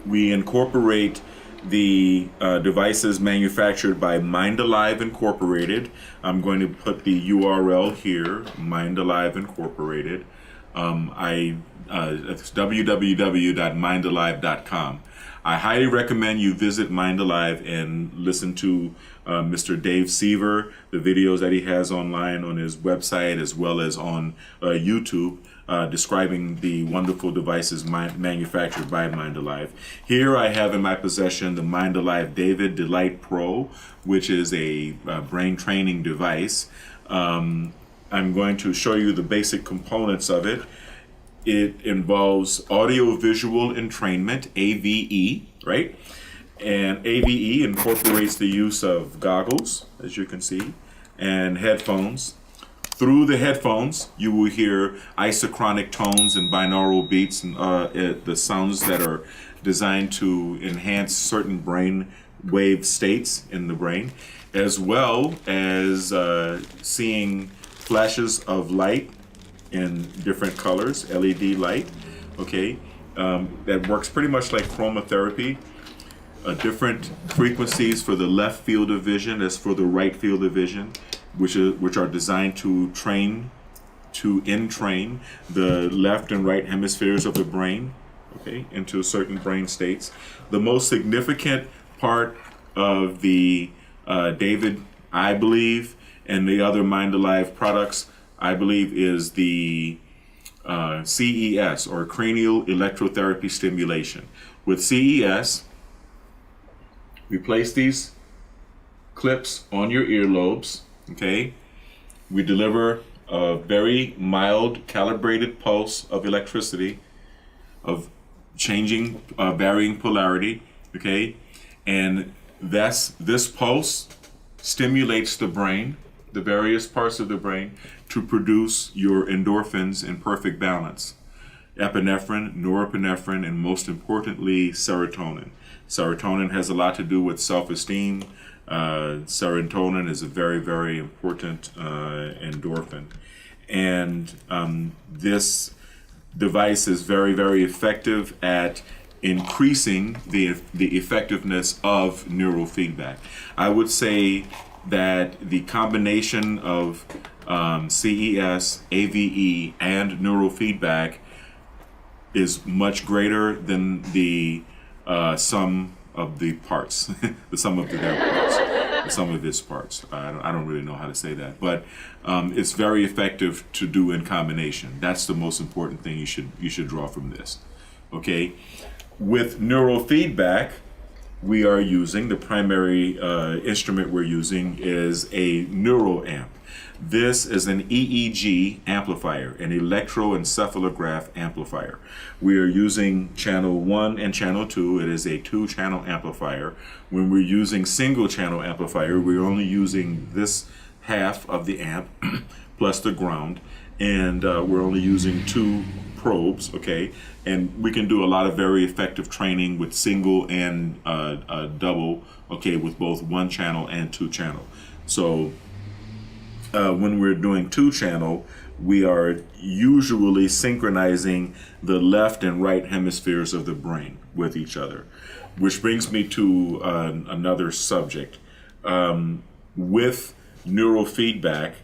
A: We incorporate the devices manufactured by Mind Alive Incorporated. I'm going to put the URL here, Mind Alive Incorporated. It's www.mindalive.com. I highly recommend you visit Mind Alive and listen to Mr. Dave Seaver, the videos that he has online on his website, as well as on YouTube, describing the wonderful devices manufactured by Mind Alive. Here I have in my possession the Mind Alive David Delight Pro, which is a brain training device. I'm going to show you the basic components of it. It involves audio-visual entrainment, AVE, right? And AVE incorporates the use of goggles, as you can see, and headphones. Through the headphones, you will hear isochronic tones and binaural beats, and the sounds that are designed to enhance certain brain wave states in the brain, as well as seeing flashes of light in different colors, LED light, okay? That works pretty much like chromotherapy. Different frequencies for the left field of vision as for the right field of vision, which are designed to entrain the left and right hemispheres of the brain, okay, into certain brain states. The most significant part of the David, I believe, and the other Mind Alive products, I believe, is the CES, or cranial electrotherapy stimulation. With CES, we place these clips on your earlobes, okay? We deliver a very mild calibrated pulse of electricity, of changing, varying polarity, okay? And this pulse stimulates the brain, the various parts of the brain, to produce your endorphins in perfect balance. Epinephrine, norepinephrine, and most importantly, serotonin. Serotonin has a lot to do with self-esteem. Serotonin is a very, very important endorphin. And this device is very, very effective at increasing the effectiveness of neurofeedback. I would say that the combination of CES, AVE, and neurofeedback is much greater than the sum of the parts, the sum of their parts, the sum of its parts. I don't really know how to say that, but it's very effective to do in combination. That's the most important thing you should draw from this. Okay, with neurofeedback, we are using the primary instrument we're using is a neuroamp. This is an EEG amplifier, an electroencephalograph amplifier. We are using channel 1 and channel 2. It is a 2-channel amplifier. When we're using single channel amplifier, we're only using this half of the amp plus the ground, and we're only using 2 probes, okay? And we can do a lot of very effective training with single and double, okay, with both 1 channel and 2 channel. So when we're doing 2-channel, we are usually synchronizing the left and right hemispheres of the brain with each other, which brings me to another subject. With neurofeedback,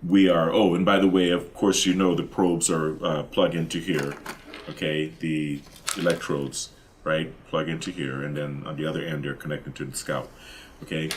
A: we are, oh, and by the way, of course, you know the probes are plug into here, okay? The electrodes, right, plug into here, and then on the other end, they're connected to the scalp, okay?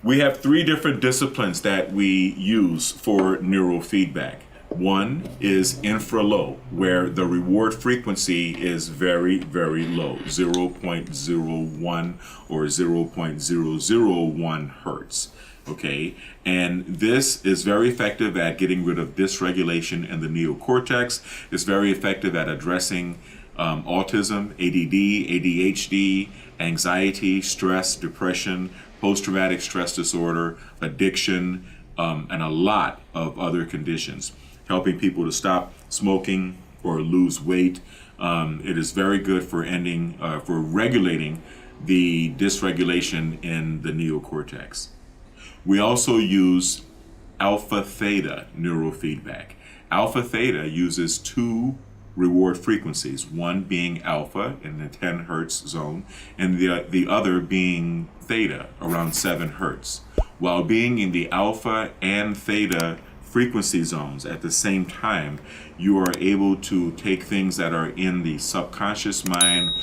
A: We have three different disciplines that we use for neurofeedback. One is infra-low, where the reward frequency is very, very low, 0.01 or 0.001 hertz. Okay, and this is very effective at getting rid of dysregulation in the neocortex. It's very effective at addressing autism, ADD, ADHD, anxiety, stress, depression, post-traumatic stress disorder, addiction, and a lot of other conditions. Helping people to stop smoking or lose weight. It is very good for for regulating the dysregulation in the neocortex. We also use alpha theta neurofeedback. Alpha theta uses two reward frequencies, one being alpha in the 10 hertz zone, and the other being theta around 7 hertz. While being in the alpha and theta frequency zones at the same time, you are able to take things that are in the subconscious mind,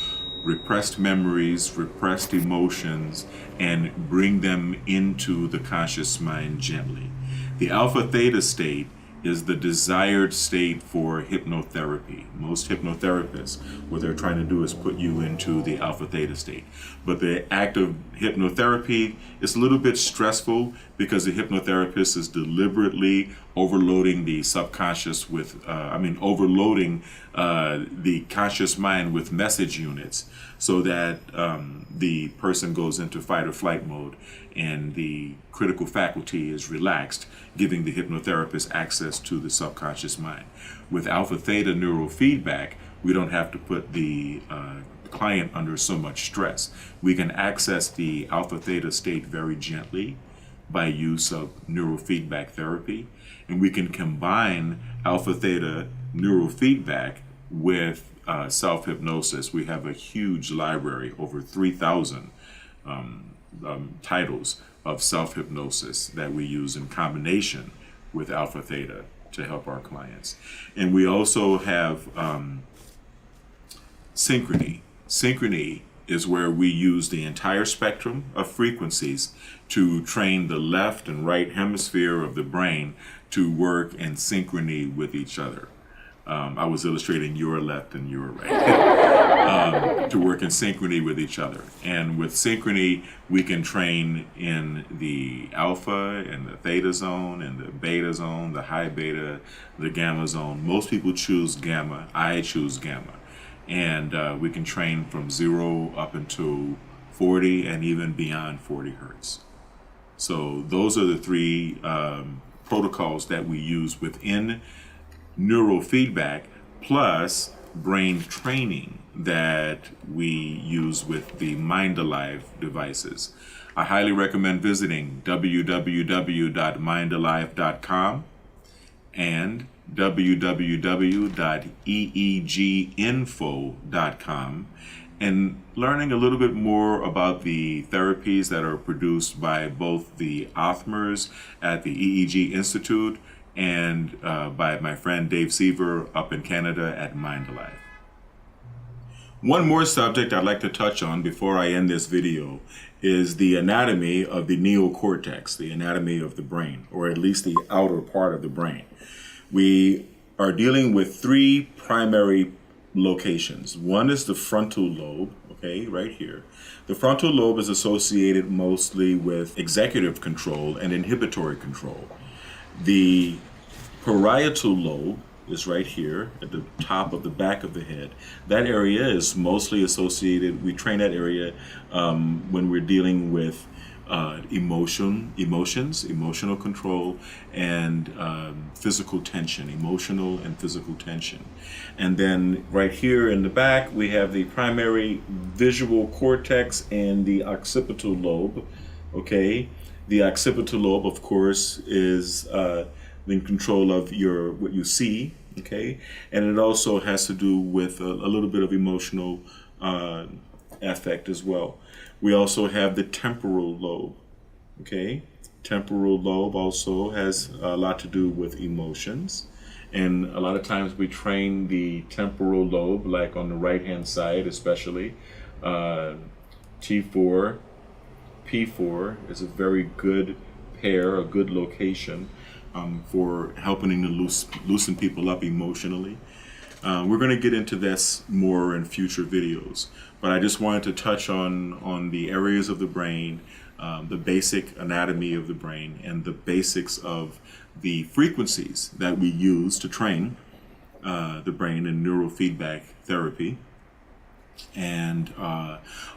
A: repressed memories, repressed emotions, and bring them into the conscious mind gently. The alpha theta state is the desired state for hypnotherapy. Most hypnotherapists, what they're trying to do is put you into the alpha theta state. But the act of hypnotherapy is a little bit stressful because the hypnotherapist is deliberately overloading the subconscious with, overloading the conscious mind with message units so that the person goes into fight or flight mode and the critical faculty is relaxed, giving the hypnotherapist access to the subconscious mind. With alpha theta neurofeedback, we don't have to put the client under so much stress. We can access the alpha theta state very gently by use of neurofeedback therapy, and we can combine alpha theta neurofeedback with self-hypnosis. We have a huge library, over 3,000 titles of self-hypnosis that we use in combination with alpha theta to help our clients. And we also have synchrony. Synchrony is where we use the entire spectrum of frequencies to train the left and right hemisphere of the brain to work in synchrony with each other. I was illustrating your left and your right to work in synchrony with each other. And with synchrony, we can train in the alpha and the theta zone and the beta zone, the high beta, the gamma zone. Most people choose gamma. I choose gamma. And we can train from 0 up until 40 and even beyond 40 hertz. So those are the three protocols that we use within neurofeedback, plus brain training that we use with the Mind Alive devices. I highly recommend visiting www.mindalive.com and www.eeginfo.com and learning a little bit more about the therapies that are produced by both the ORMUS at the EEG Institute and by my friend Dave Seaver up in Canada at Mind Alive. One more subject I'd like to touch on before I end this video is the anatomy of the neocortex, the anatomy of the brain, or at least the outer part of the brain. We are dealing with three primary locations. One is the frontal lobe, okay, right here. The frontal lobe is associated mostly with executive control and inhibitory control. The parietal lobe is right here at the top of the back of the head. That area is mostly associated, we train that area when we're dealing with emotions, emotional control, and physical tension, emotional and physical tension. And then right here in the back, we have the primary visual cortex and the occipital lobe, okay? The occipital lobe, of course, is in control of what you see, okay? And it also has to do with a little bit of emotional affect as well. We also have the temporal lobe, okay? Temporal lobe also has a lot to do with emotions. And a lot of times we train the temporal lobe, like on the right-hand side especially, T4,
C: P4 is a very good pair, a good location for helping to loosen people up emotionally. We're going to get into this more in future videos, but I just wanted to touch on the areas of the brain, the basic anatomy of the brain, and the basics of the frequencies that we use to train the brain in neurofeedback therapy, and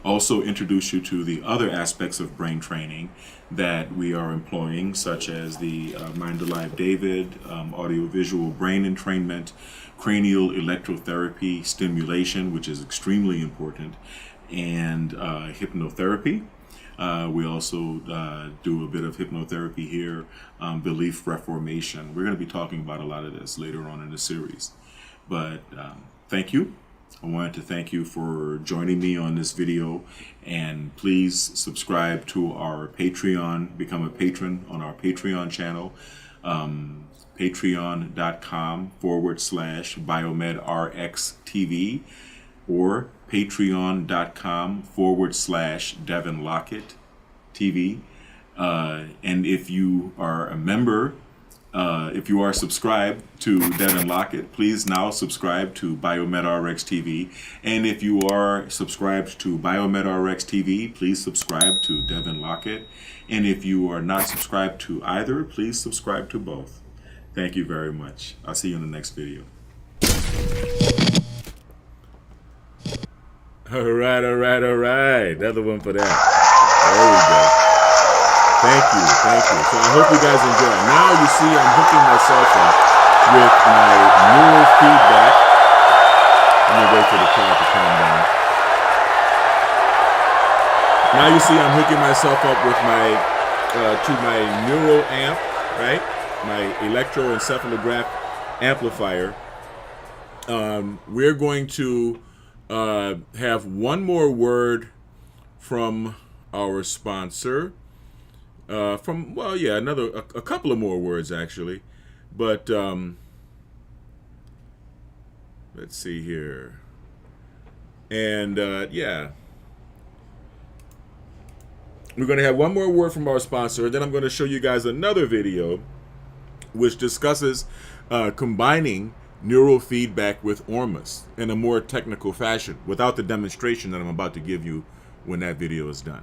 C: also introduce you to the other aspects of brain training that we are employing, such as the Mind Alive David, audiovisual brain entrainment, cranial electrotherapy stimulation, which is extremely important, and hypnotherapy. We also do a bit of hypnotherapy here, belief reformation. We're going to be talking about a lot of this later on in the series. But thank you. I wanted to thank you for joining me on this video, and please subscribe to our Patreon, become a patron on our Patreon channel, patreon.com/BiomedRxTV or patreon.com/Devin Lockett TV. And if you are a member, if you are subscribed to Devin Lockett, please now subscribe to BiomedRx TV. And if you are subscribed to BiomedRx TV, please subscribe to Devin Lockett. And if you are not subscribed to either, please subscribe to both. Thank you very much. I'll see you in the next video.
A: All right. Another one for that. There we go. Thank you. So I hope you guys enjoy. Now you see I'm hooking myself up with my neurofeedback. Let me wait for the crowd to calm down. Now you see I'm hooking myself up with my to my neuro amp, right? My electroencephalograph amplifier. We're going to have one more word from our sponsor. A couple of more words actually, but let's see here, and we're going to have one more word from our sponsor, and then I'm going to show you guys another video which discusses combining neurofeedback with ORMUS in a more technical fashion without the demonstration that I'm about to give you when that video is done.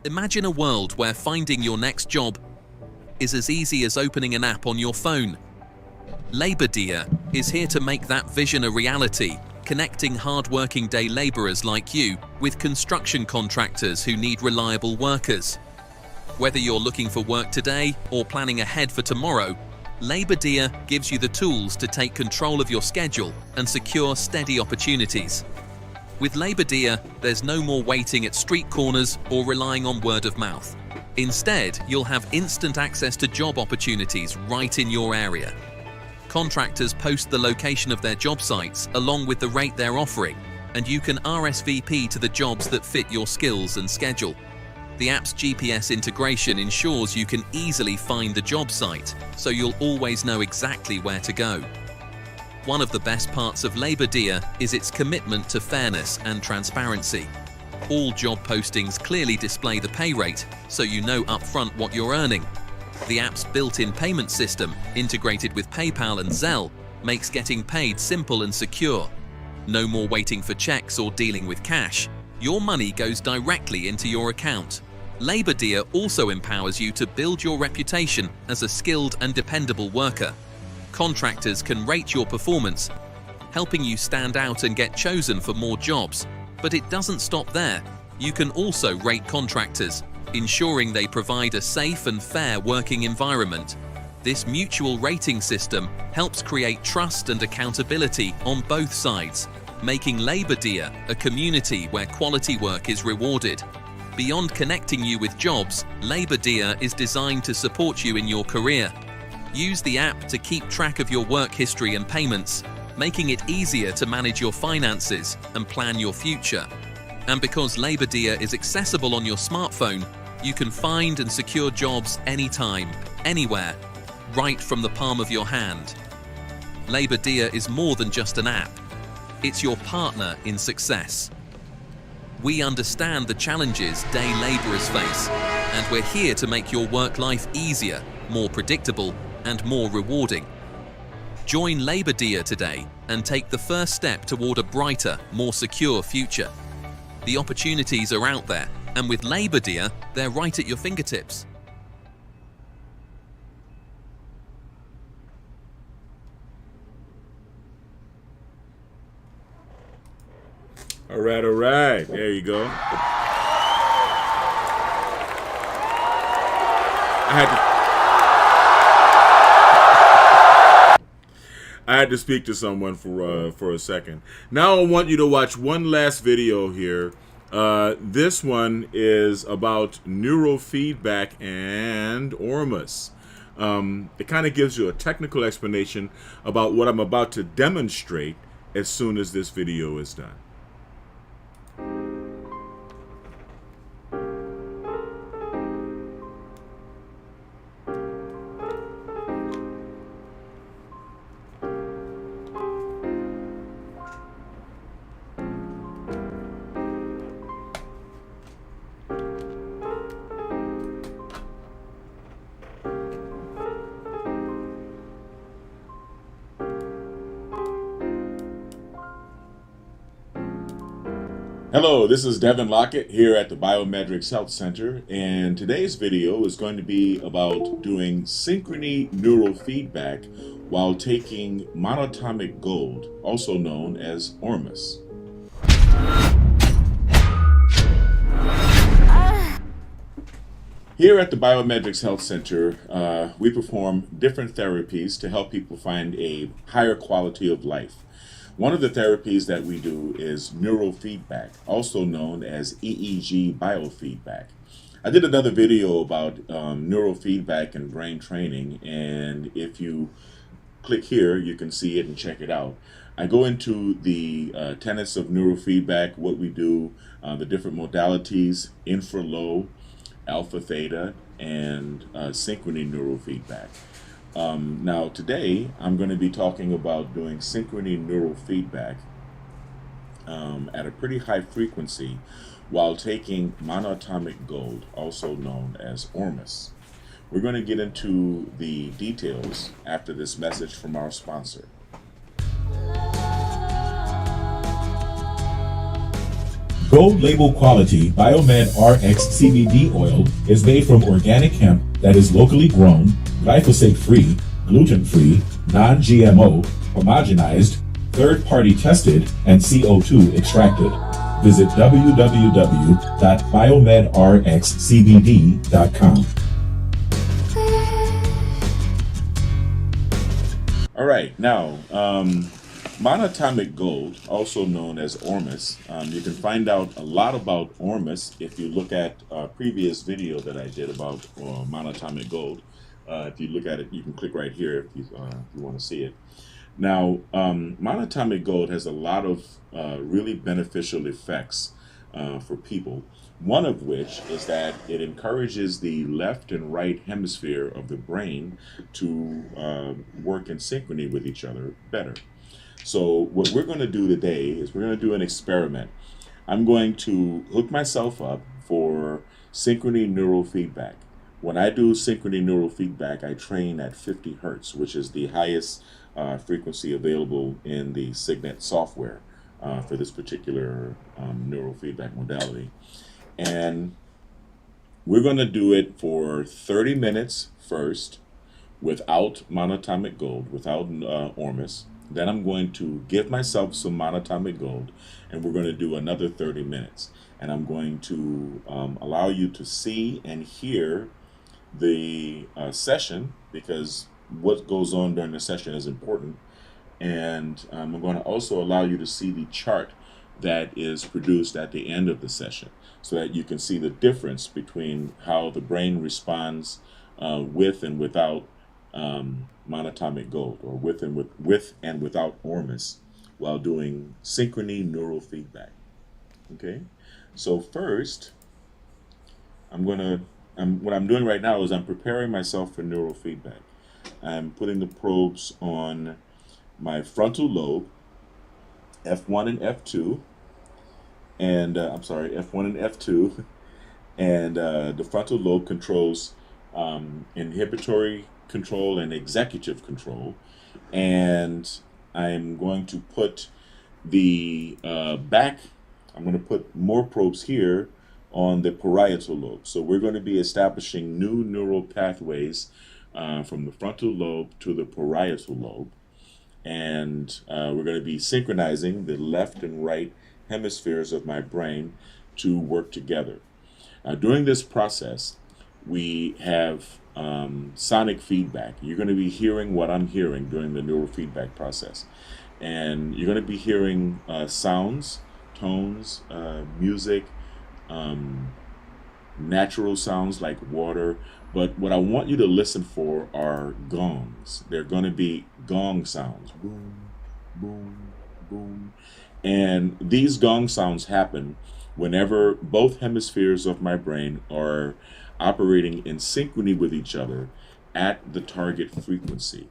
D: Imagine a world where finding your next job is as easy as opening an app on your phone. Labour-Dia is here to make that vision a reality, connecting hard-working day labourers like you with construction contractors who need reliable workers. Whether you're looking for work today or planning ahead for tomorrow, Labour-Dia gives you the tools to take control of your schedule and secure steady opportunities. With Labour-Dia, there's no more waiting at street corners or relying on word of mouth. Instead, you'll have instant access to job opportunities right in your area. Contractors post the location of their job sites along with the rate they're offering, and you can RSVP to the jobs that fit your skills and schedule. The app's GPS integration ensures you can easily find the job site, so you'll always know exactly where to go. One of the best parts of Labour-Dia is its commitment to fairness and transparency. All job postings clearly display the pay rate, so you know upfront what you're earning. The app's built-in payment system, integrated with PayPal and Zelle, makes getting paid simple and secure. No more waiting for checks or dealing with cash. Your money goes directly into your account. Labour-Dia also empowers you to build your reputation as a skilled and dependable worker. Contractors can rate your performance, helping you stand out and get chosen for more jobs. But it doesn't stop there. You can also rate contractors, ensuring they provide a safe and fair working environment. This mutual rating system helps create trust and accountability on both sides, making Labour-Dia a community where quality work is rewarded. Beyond connecting you with jobs, Labour-Dia is designed to support you in your career. Use the app to keep track of your work history and payments, making it easier to manage your finances and plan your future. And because Labour-Dia is accessible on your smartphone, you can find and secure jobs anytime, anywhere, right from the palm of your hand. Labour-Dia is more than just an app. It's your partner in success. We understand the challenges day laborers face, and we're here to make your work life easier, more predictable, and more rewarding. Join Labour Dia today and take the first step toward a brighter, more secure future. The opportunities are out there, and with Labour Dia, they're right at your fingertips.
A: All right. There you go. I had to speak to someone for a second. Now I want you to watch one last video here. This one is about neurofeedback and ORMUS. It kind of gives you a technical explanation about what I'm about to demonstrate as soon as this video is done. Hello, this is Devin Lockett here at the Biometrics Health Center, and today's video is going to be about doing synchrony neurofeedback while taking monatomic gold, also known as ORMUS. Here at the Biometrics Health Center, we perform different therapies to help people find a higher quality of life. One of the therapies that we do is neurofeedback, also known as EEG biofeedback. I did another video about neurofeedback and brain training, and if you click here, you can see it and check it out. I go into the tenets of neurofeedback, what we do, the different modalities, infra-low, alpha theta, and synchrony neurofeedback. Now today I'm going to be talking about doing synchrony neurofeedback at a pretty high frequency while taking monatomic gold, also known as ORMUS. We're going to get into the details after this message from our sponsor.
E: Gold label quality Biomed RX CBD oil is made from organic hemp that is locally grown, glyphosate-free, gluten-free, non-GMO, homogenized, third-party tested, and CO2 extracted. Visit www.biomedrxcbd.com.
A: All right, now, monatomic gold, also known as ORMUS. You can find out a lot about ORMUS if you look at a previous video that I did about monatomic gold. If you look at it, you can click right here if you want to see it. Now, monatomic gold has a lot of really beneficial effects for people. One of which is that it encourages the left and right hemisphere of the brain to work in synchrony with each other better. So what we're going to do today is we're going to do an experiment. I'm going to hook myself up for synchrony neurofeedback. When I do synchrony neurofeedback, I train at 50 hertz, which is the highest frequency available in the Signet software for this particular neurofeedback modality. And we're going to do it for 30 minutes first without monatomic gold, without ORMUS. Then I'm going to give myself some monatomic gold, and we're going to do another 30 minutes. And I'm going to allow you to see and hear the session, because what goes on during the session is important. And I'm going to also allow you to see the chart that is produced at the end of the session, so that you can see the difference between how the brain responds with and without monatomic gold, or with and without ORMUS, while doing synchrony neurofeedback. Okay, so first, what I'm doing right now is I'm preparing myself for neurofeedback. I'm putting the probes on my frontal lobe, F1 and F2,
C: and I'm sorry, F1 and F2, and the frontal lobe controls inhibitory control and executive control. And I'm going to put the I'm going to put more probes here on the parietal lobe. So we're going to be establishing new neural pathways from the frontal lobe to the parietal lobe. And we're going to be synchronizing the left and right hemispheres of my brain to work together. During this process, we have sonic feedback. You're going to be hearing what I'm hearing during the neurofeedback process. And you're going to be hearing sounds, tones, music, natural sounds like water. But what I want you to listen for are gongs. They're going to be gong sounds. Boom, boom, boom. And these gong sounds happen whenever both hemispheres of my brain are operating in synchrony with each other at the target frequency.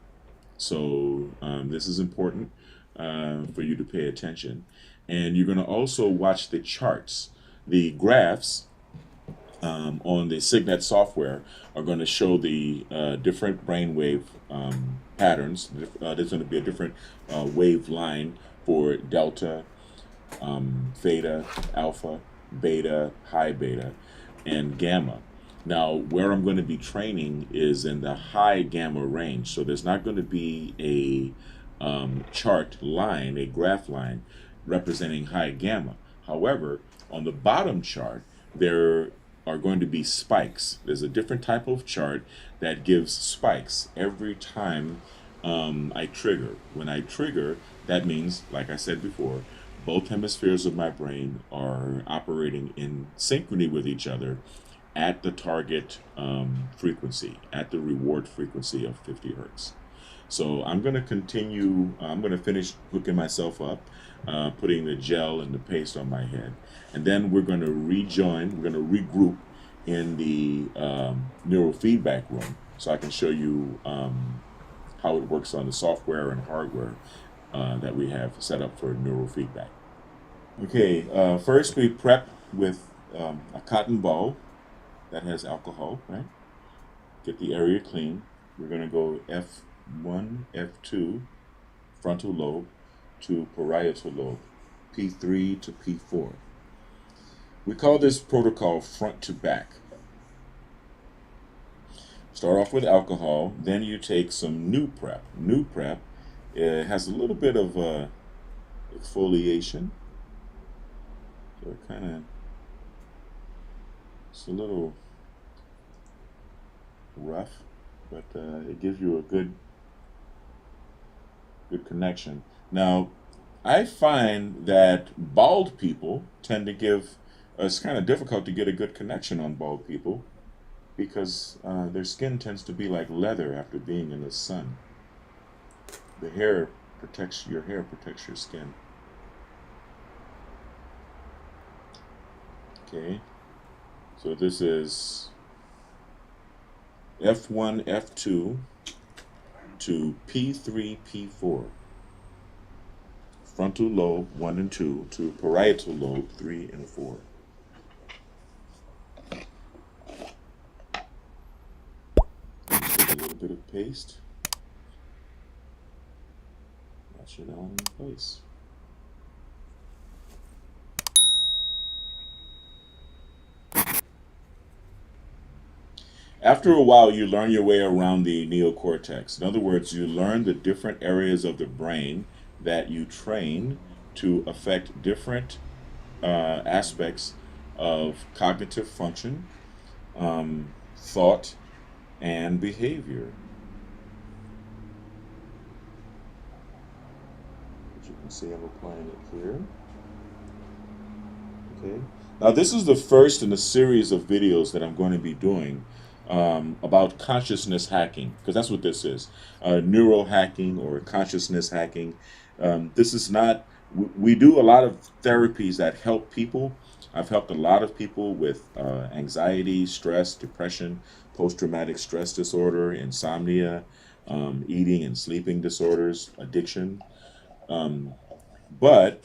C: So this is important for you to pay attention. And you're going to also watch the charts. The graphs on the Signet software are going to show the different brainwave patterns. There's going to be a different wave line for delta, theta, alpha, beta, high beta, and gamma. Now, where I'm going to be training is in the high gamma range. So there's not going to be a chart line, a graph line representing high gamma. However, on the bottom chart, there are going to be spikes. There's a different type of chart that gives spikes every time I trigger. When I trigger, that means, like I said before, both hemispheres of my brain are operating in synchrony with each other at the target frequency, at the reward frequency of 50 hertz. So I'm going to continue, I'm going to finish hooking myself up, putting the gel and the paste on my head. And then we're going to rejoin, we're going to regroup in the neurofeedback room so I can show you how it works on the software and hardware that we have set up for neurofeedback. Okay, first we prep with a cotton ball that has alcohol, right? Get the area clean. We're going to go F1, F2, frontal lobe to parietal lobe, P3 to P4. We call this protocol front to back. Start off with alcohol, then you take some new prep. New prep has a little bit of exfoliation. So it kind of, it's a little rough, but it gives you a good connection. Now, I find that bald people tend to give, it's kind of difficult to get a good connection on bald people because their skin tends to be like leather after being in the sun. The hair protects your skin. Okay, so this is F1, F2 to P3, P4. Frontal lobe 1 and 2 to parietal lobe 3 and 4. Take a little bit of paste. Wash it on in place. After a while, you learn your way around the neocortex. In other words, you learn the different areas of the brain that you train to affect different aspects of cognitive function, thought, and behavior. As you can see, I'm applying it here. Okay. Now, this is the first in a series of videos that I'm going to be doing about consciousness hacking, because that's what this is, neurohacking or consciousness hacking. This is not, we do a lot of therapies that help people. I've helped a lot of people with anxiety, stress, depression, post-traumatic stress disorder, insomnia, eating and sleeping disorders, addiction. But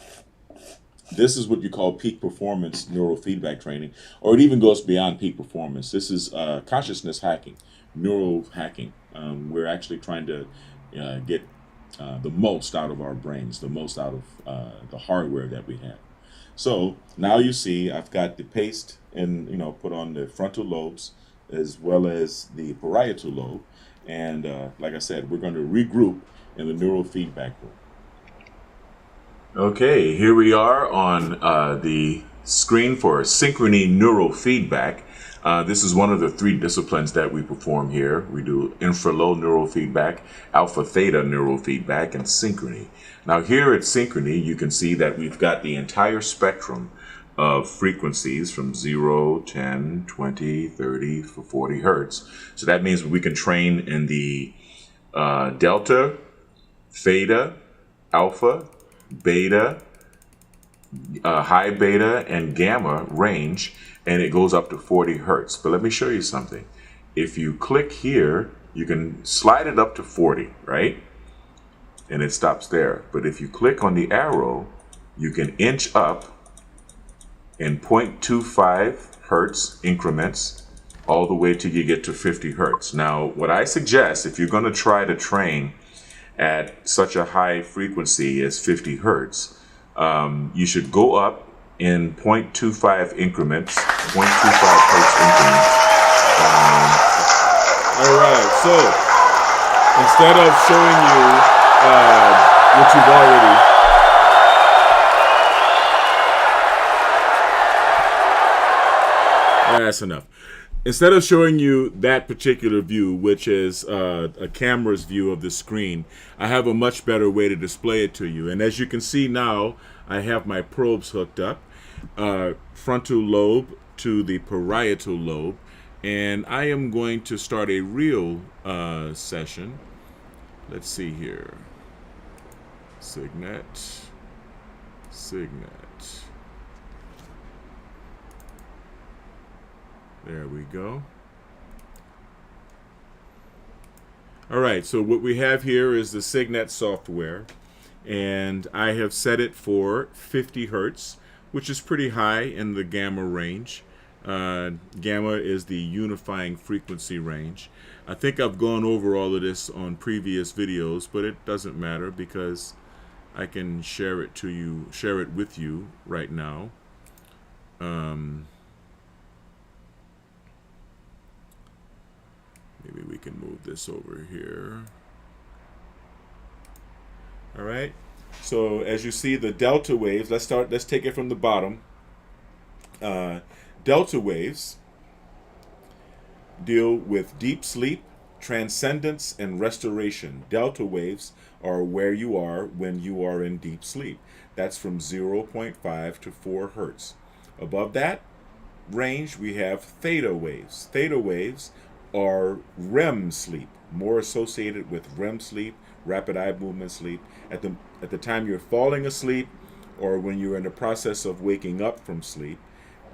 A: This is what you call peak performance neurofeedback training, or it even goes beyond peak performance. This is consciousness hacking, neurohacking. We're actually trying to get the most out of our brains, the most out of the hardware that we have. So now you see I've got the paste and put on the frontal lobes as well as the parietal lobe, and like I said, we're going to regroup in the neurofeedback room. Okay, here we are on the screen for synchrony neurofeedback. This is one of the 3 disciplines that we perform here. We do infralow neurofeedback, alpha theta neurofeedback, and synchrony. Now here at synchrony, you can see that we've got the entire spectrum of frequencies from 0, 10, 20, 30, 40 hertz. So that means we can train in the delta, theta, alpha, beta, high beta, and gamma range, and it goes up to 40 hertz. But let me show you something. If you click here, you can slide it up to 40, right? And it stops there. But if you click on the arrow, you can inch up in 0.25 hertz increments all the way till you get to 50 hertz. Now, what I suggest, if you're going to try to train at such a high frequency as 50 hertz, you should go up in 0.25 increments, 0.25 hertz increments. All right, so instead of showing you what you've already that's enough. Instead of showing you that particular view, which is a camera's view of the screen, I have a much better way to display it to you. And as you can see now, I have my probes hooked up, frontal lobe to the parietal lobe, and I am going to start a real session. Let's see here. Signet. There we go. All right, so what we have here is the Signet software, and I have set it for 50 hertz, which is pretty high in the gamma range. Gamma is the unifying frequency range. I think I've gone over all of this on previous videos, but it doesn't matter because I can share it with you right now. Maybe we can move this over here. All right. So as you see, the delta waves, let's take it from the bottom. Delta waves deal with deep sleep, transcendence, and restoration. Delta waves are where you are when you are in deep sleep. That's from 0.5 to 4 hertz. Above that range, we have theta waves. Theta waves are REM sleep, more associated with REM sleep, rapid eye movement sleep. At the time you're falling asleep or when you're in the process of waking up from sleep,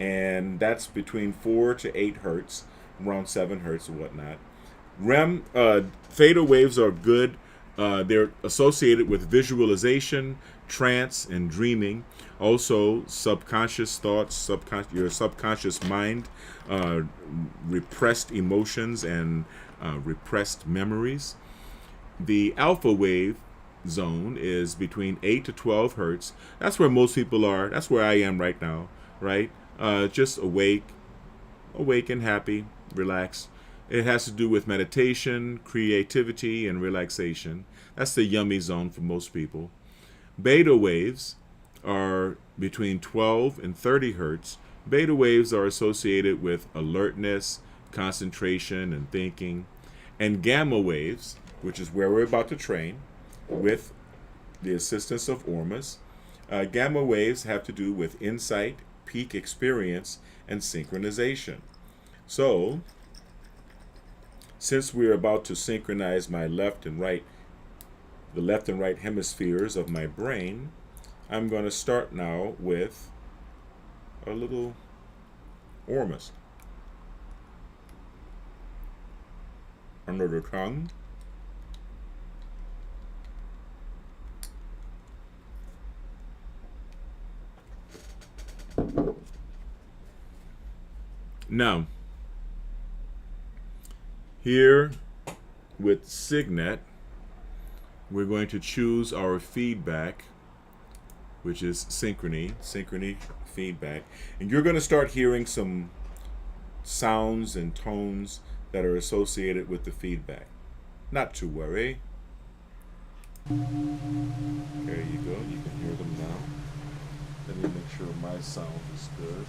A: and that's between 4 to 8 hertz, around 7 hertz and whatnot. REM, theta waves are good. They're associated with visualization, trance, and dreaming. Also, subconscious thoughts, your subconscious mind, repressed emotions, and repressed memories. The alpha wave zone is between 8 to 12 hertz. That's where most people are. That's where I am right now, right? Just awake and happy, relaxed. It has to do with meditation, creativity, and relaxation. That's the yummy zone for most people. Beta waves are between 12 and 30 hertz. Beta waves are associated with alertness, concentration, and thinking. And gamma waves, which is where we're about to train with the assistance of ORMUS. Gamma waves have to do with insight, peak experience, and synchronization. So, since we're about to synchronize my the left and right hemispheres of my brain, I'm going to start now with a little ORMUS. Under the tongue. Now, here with Signet, we're going to choose our feedback, which is synchrony feedback. And you're going to start hearing some sounds and tones that are associated with the feedback. Not to worry. There you go. You can hear them now. Let me make sure my sound is good.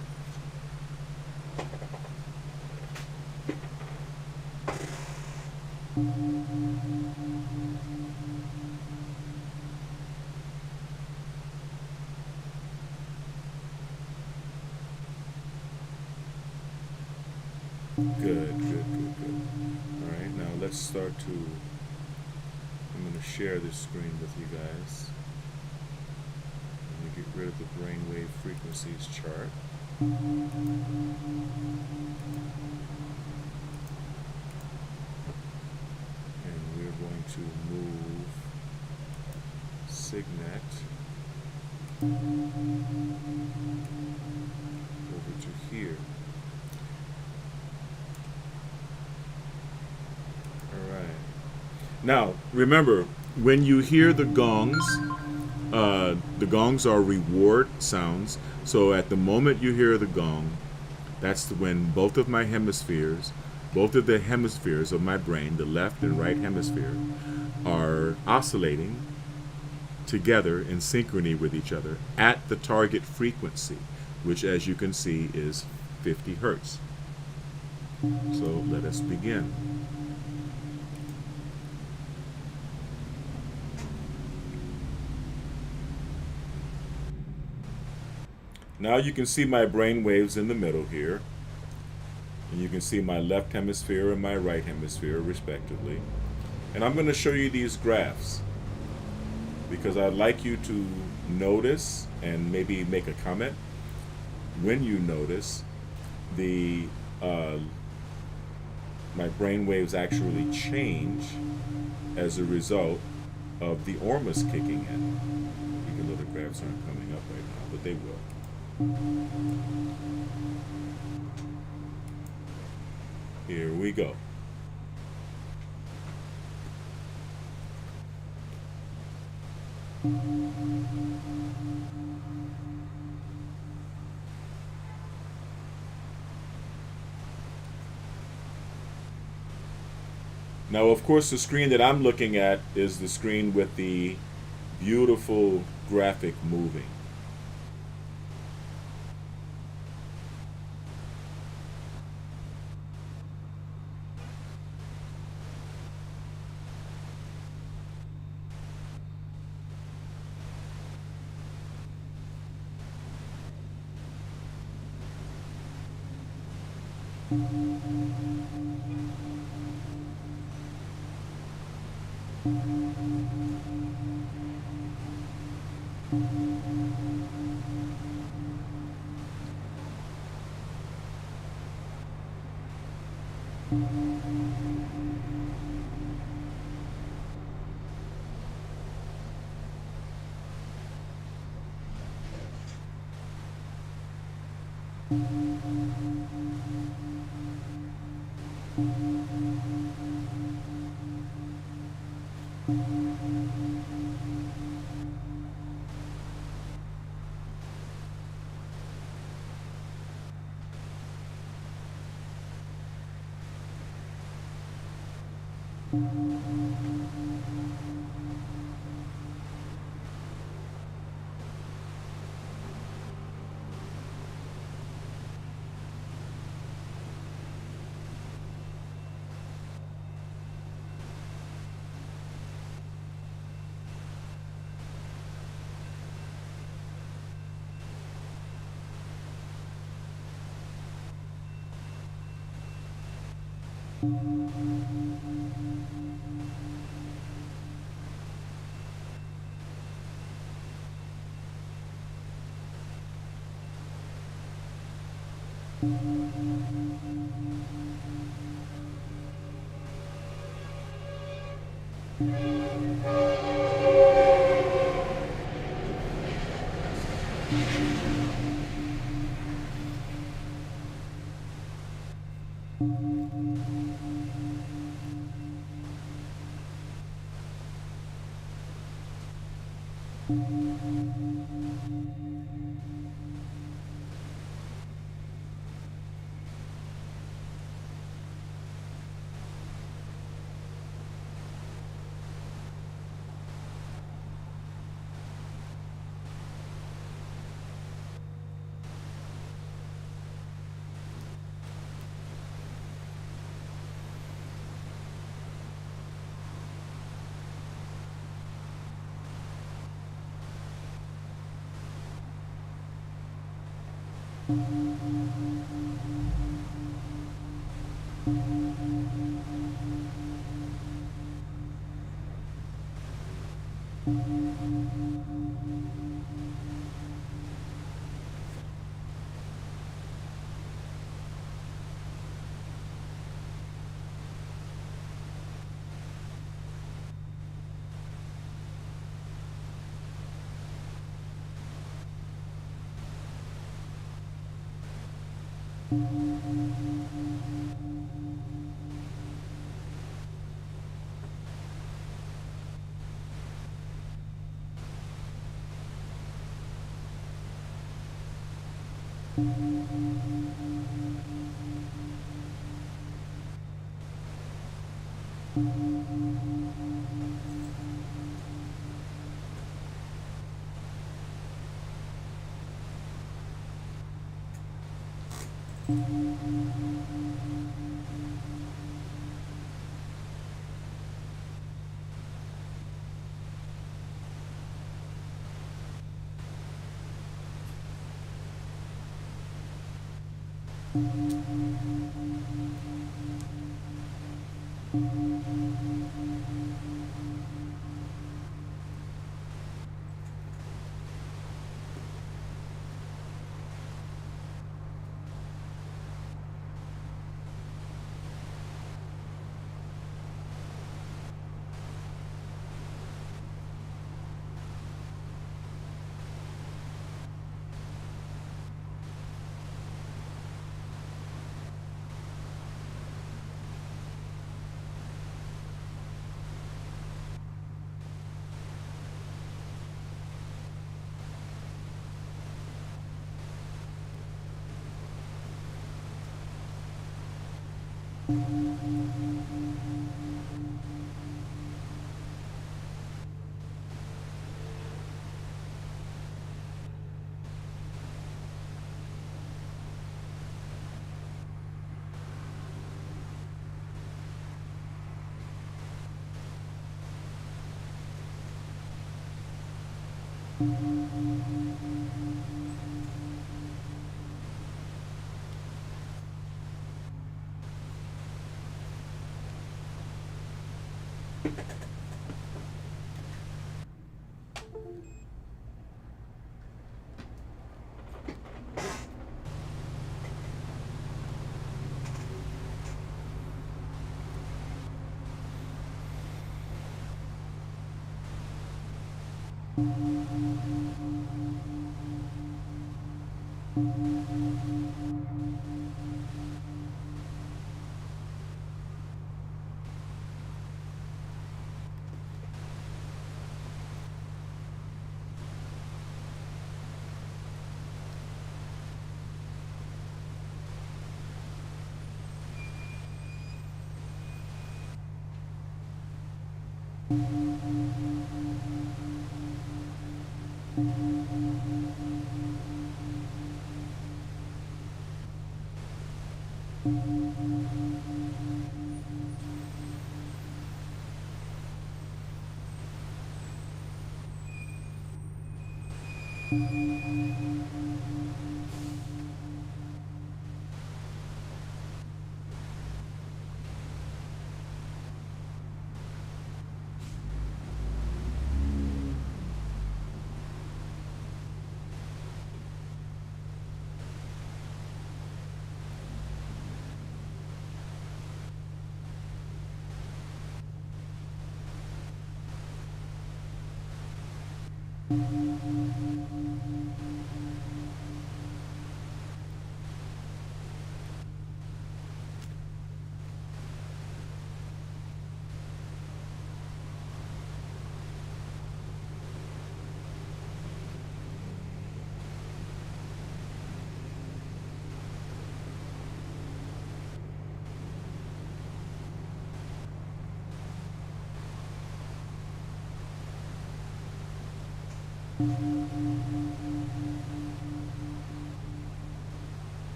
A: Good. All right, now let's start to, I'm going to share this screen with you guys. I'm going to get rid of the brainwave frequencies chart. And we're going to move Signet over to here. Now, remember, when you hear the gongs are reward sounds. So at the moment you hear the gong, that's when both of the hemispheres of my brain, the left and right hemisphere, are oscillating together in synchrony with each other at the target frequency, which, as you can see, is 50 hertz. So let us begin. Now you can see my brain waves in the middle here. And you can see my left hemisphere and my right hemisphere, respectively. And I'm going to show you these graphs because I'd like you to notice and maybe make a comment when you notice my brain waves actually change as a result of the ORMUS kicking in. Even though the graphs aren't coming up right now, but they will. Here we go. Now, of course, the screen that I'm looking at is the screen with the beautiful graphic moving.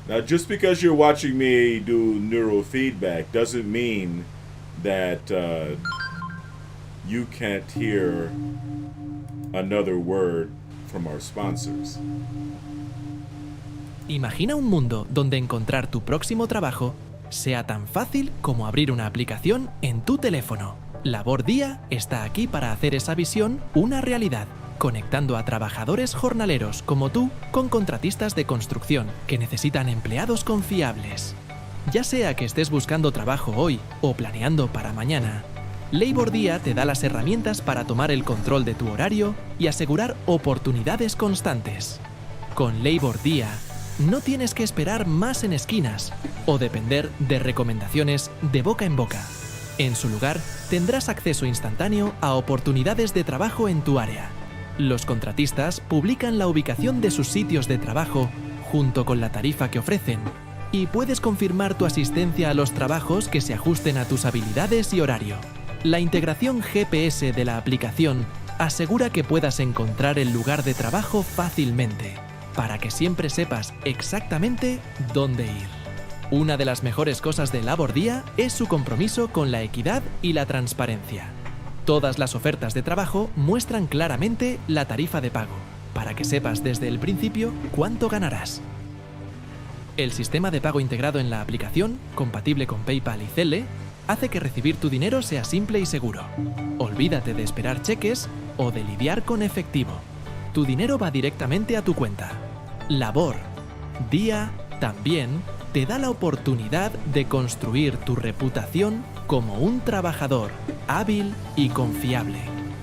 A: Now, just because you're watching me do neurofeedback doesn't mean that you can't hear another word from our sponsors.
F: Imagina un mundo donde encontrar tu próximo trabajo sea tan fácil como abrir una aplicación en tu teléfono. Labor Día está aquí para hacer esa visión una realidad, conectando a trabajadores jornaleros como tú con contratistas de construcción que necesitan empleados confiables. Ya sea que estés buscando trabajo hoy o planeando para mañana, Labor Día te da las herramientas para tomar el control de tu horario y asegurar oportunidades constantes. Con Labor Día, no tienes que esperar más en esquinas o depender de recomendaciones de boca en boca. En su lugar, tendrás acceso instantáneo a oportunidades de trabajo en tu área. Los contratistas publican la ubicación de sus sitios de trabajo junto con la tarifa que ofrecen y puedes confirmar tu asistencia a los trabajos que se ajusten a tus habilidades y horario. La integración GPS de la aplicación asegura que puedas encontrar el lugar de trabajo fácilmente, para que siempre sepas exactamente dónde ir. Una de las mejores cosas de Labor Día es su compromiso con la equidad y la transparencia. Todas las ofertas de trabajo muestran claramente la tarifa de pago, para que sepas desde el principio cuánto ganarás. El sistema de pago integrado en la aplicación, compatible con PayPal y Zelle, hace que recibir tu dinero sea simple y seguro. Olvídate de esperar cheques o de lidiar con efectivo. Tu dinero va directamente a tu cuenta. Labor Día también te da la oportunidad de construir tu reputación como un trabajador hábil y confiable.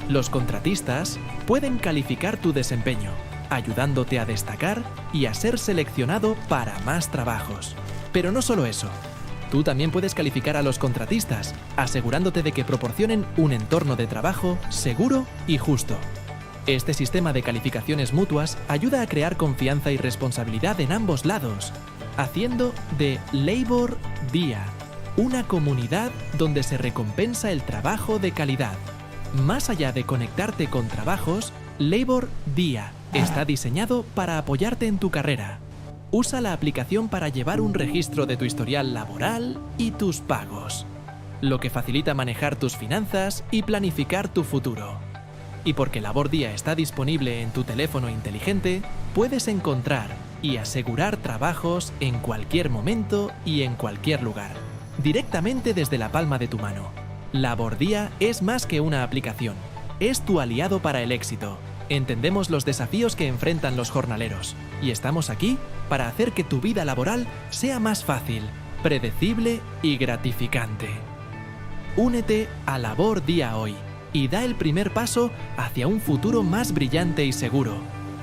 F: Los contratistas pueden calificar tu desempeño, ayudándote a destacar y a ser seleccionado para más trabajos. Pero no solo eso. Tú también puedes calificar a los contratistas, asegurándote de que proporcionen un entorno de trabajo seguro y justo. Este sistema de calificaciones mutuas ayuda a crear confianza y responsabilidad en ambos lados, haciendo de Labor Día una comunidad donde se recompensa el trabajo de calidad. Más allá de conectarte con trabajos, Labor Día está diseñado para apoyarte en tu carrera. Usa la aplicación para llevar un registro de tu historial laboral y tus pagos, lo que facilita manejar tus finanzas y planificar tu futuro. Y porque Labor Día está disponible en tu teléfono inteligente, puedes encontrar y asegurar trabajos en cualquier momento y en cualquier lugar, directamente desde la palma de tu mano. Labor Día es más que una aplicación, es tu aliado para el éxito. Entendemos los desafíos que enfrentan los jornaleros y estamos aquí para hacer que tu vida laboral sea más fácil, predecible y gratificante. Únete a Labor Día hoy y da el primer paso hacia un futuro más brillante y seguro.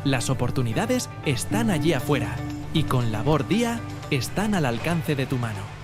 F: Las oportunidades están allí afuera y con Labor Día están al alcance de tu mano.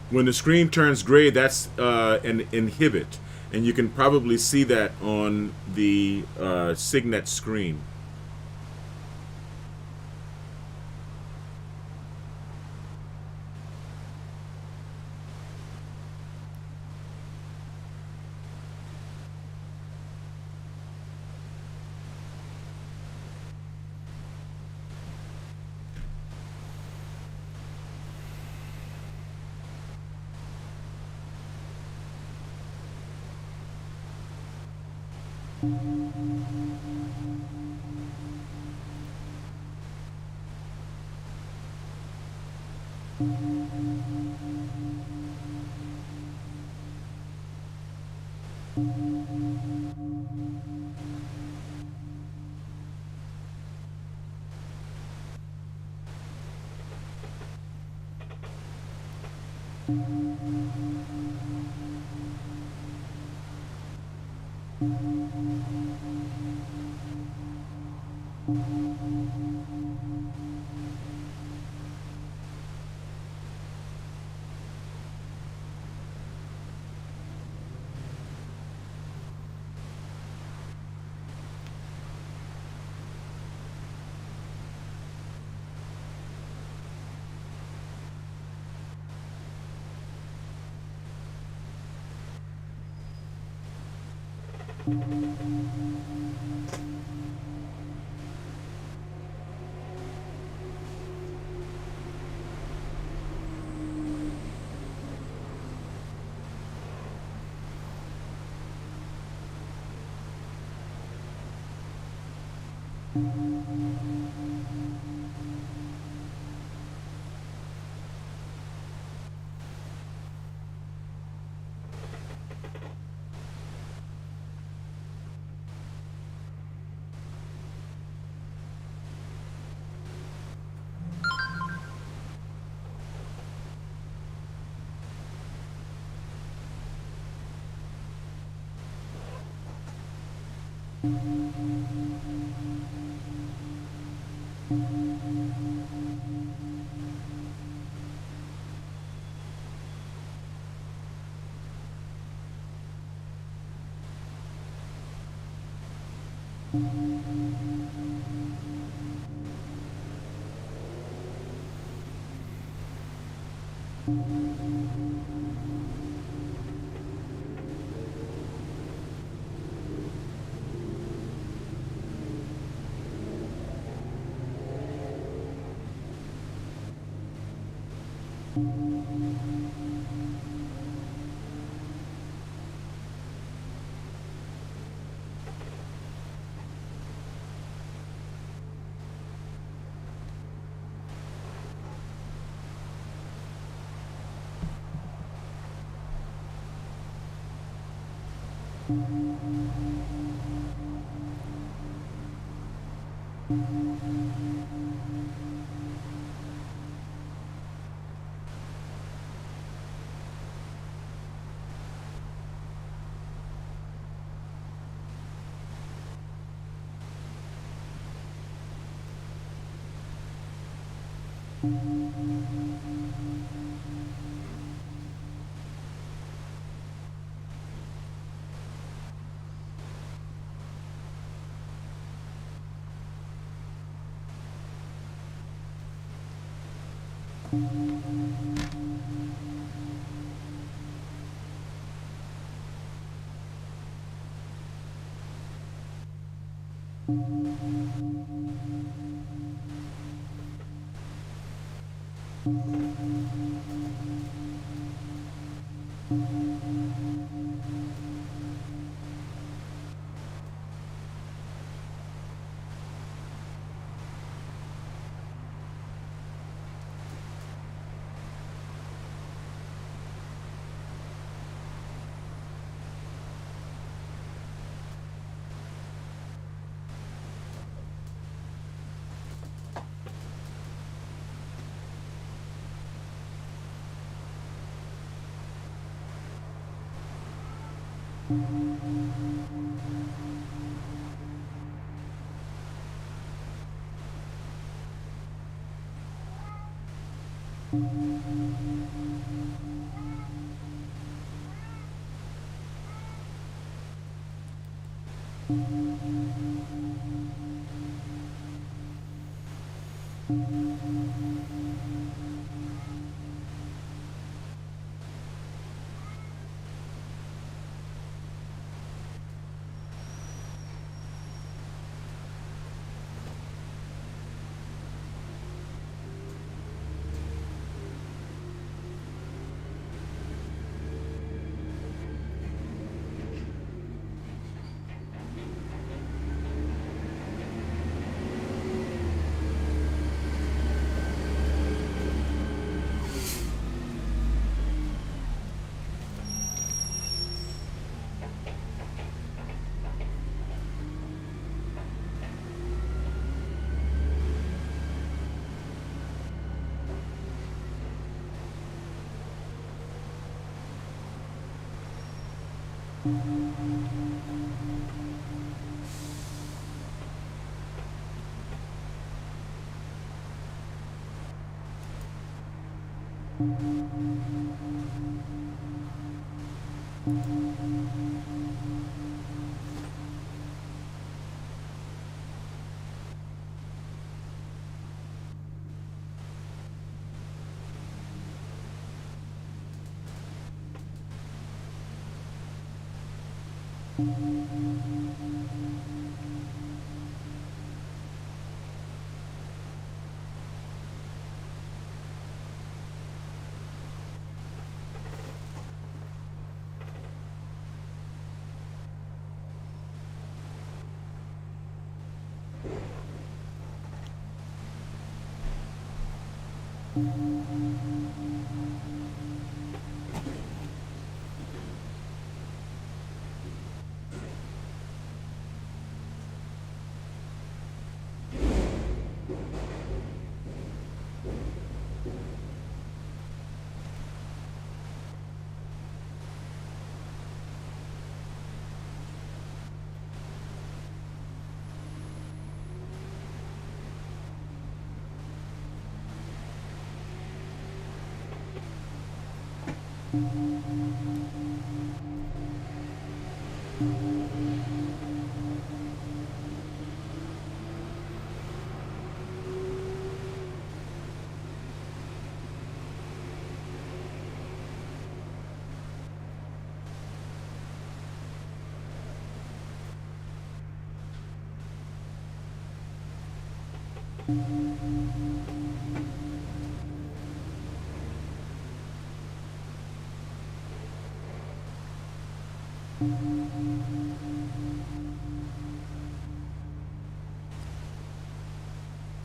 A: When the screen turns gray, that's an inhibit, and you can probably see that on the Signet screen.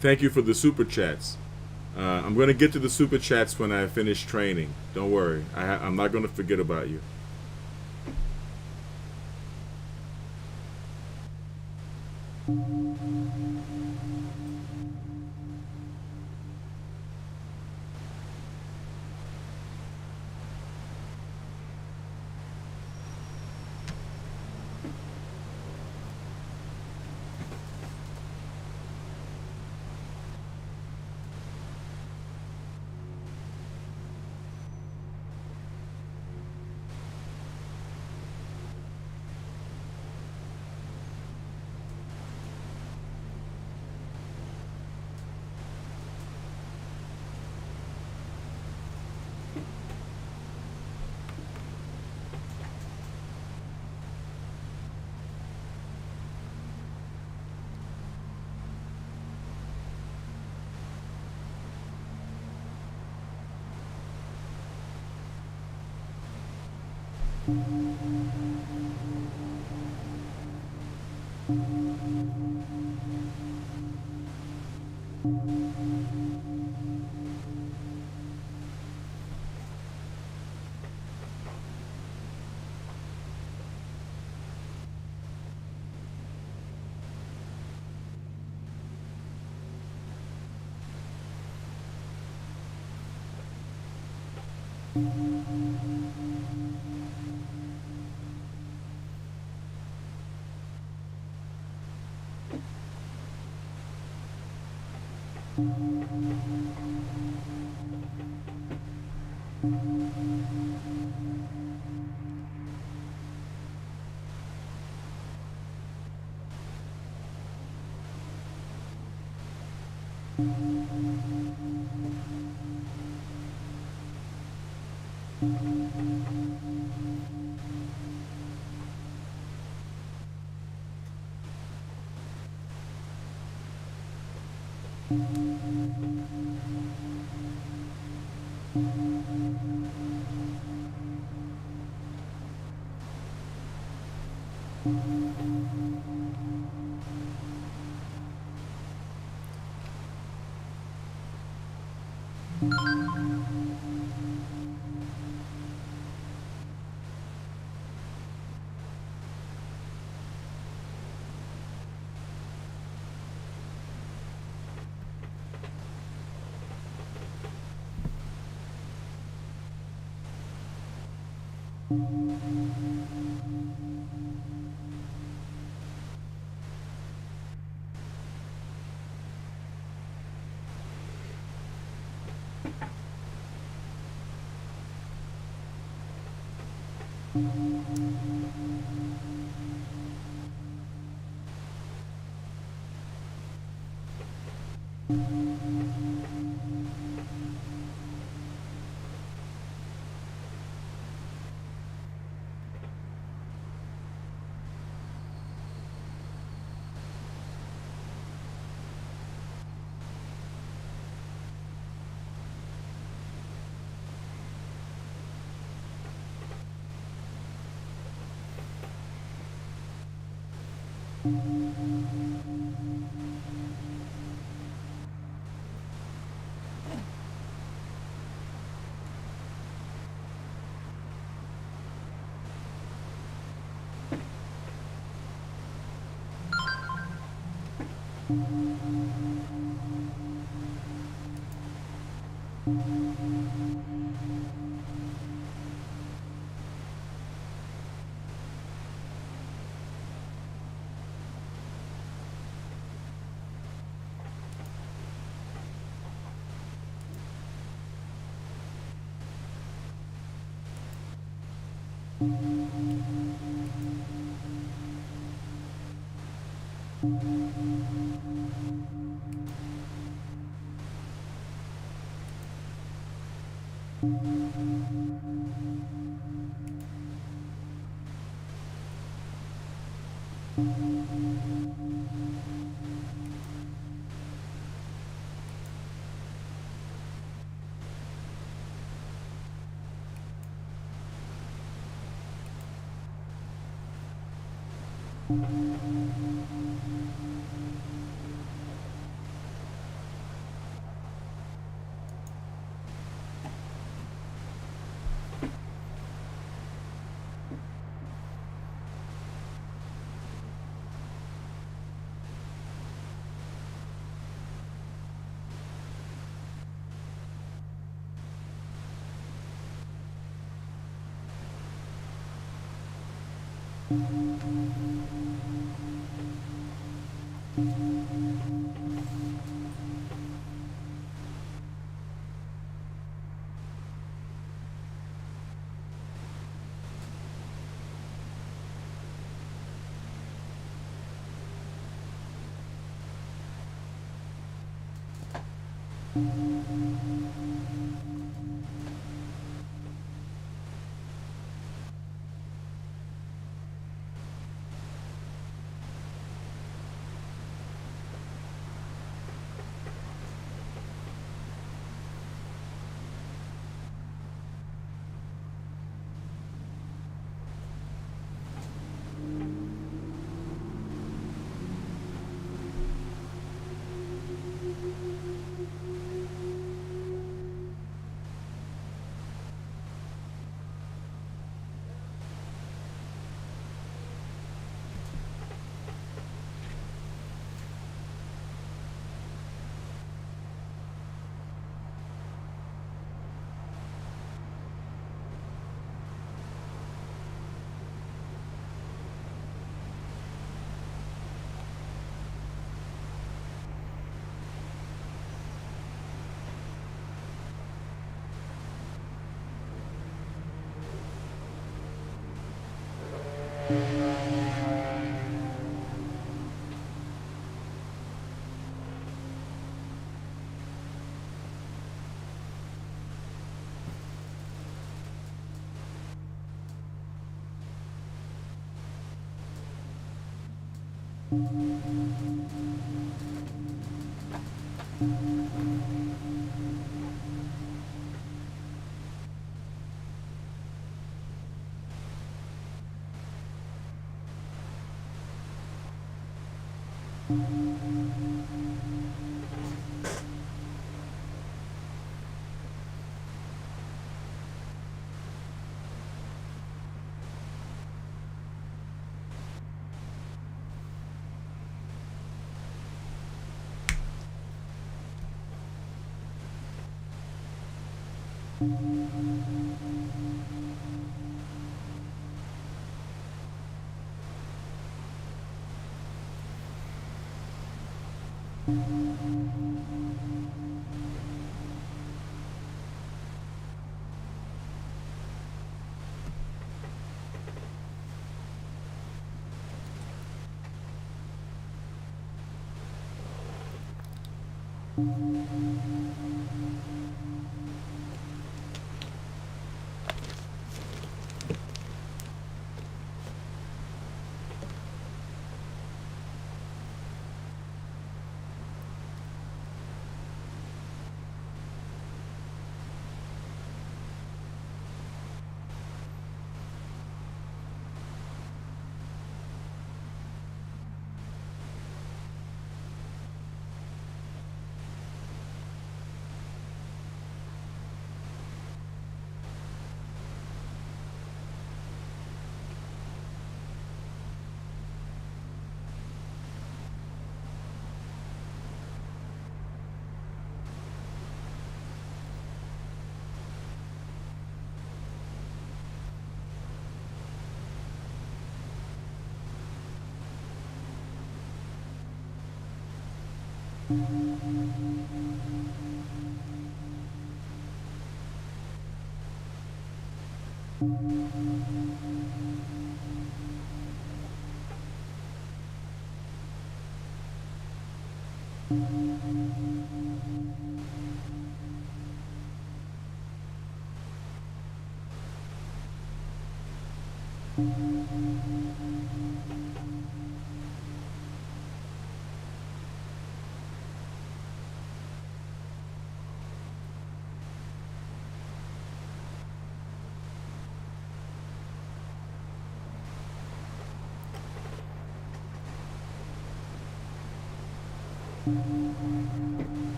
A: Thank you for the super chats. I'm going to get to the super chats when I finish training. Don't worry. I'm not going to forget about you.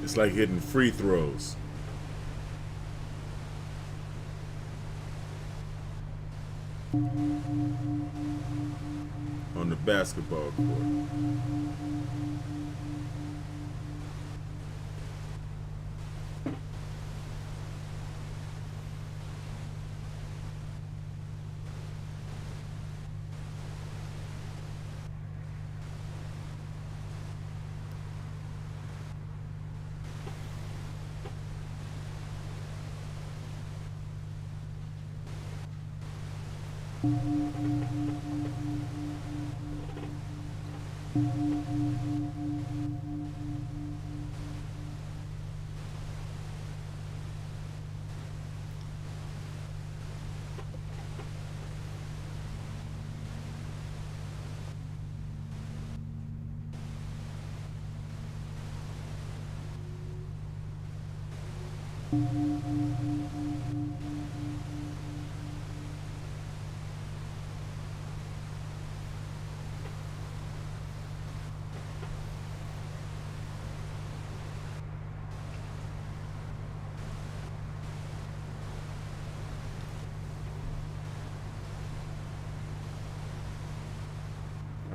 A: It's like hitting free throws. On the basketball court.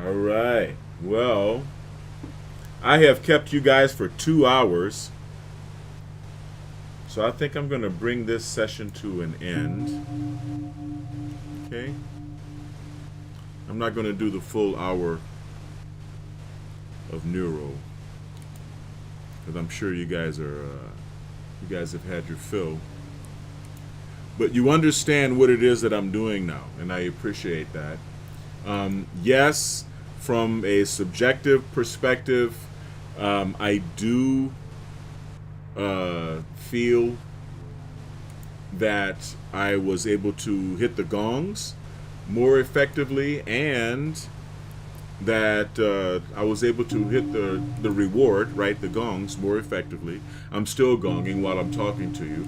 A: All right. Well, I have kept you guys for 2 hours. So I think I'm going to bring this session to an end. Okay? I'm not going to do the full hour of neuro, because I'm sure you guys have had your fill. But you understand what it is that I'm doing now, and I appreciate that. Yes, from a subjective perspective, I do feel that I was able to hit the gongs more effectively, and that I was able to hit the reward, right, the gongs, more effectively. I'm still gonging while I'm talking to you.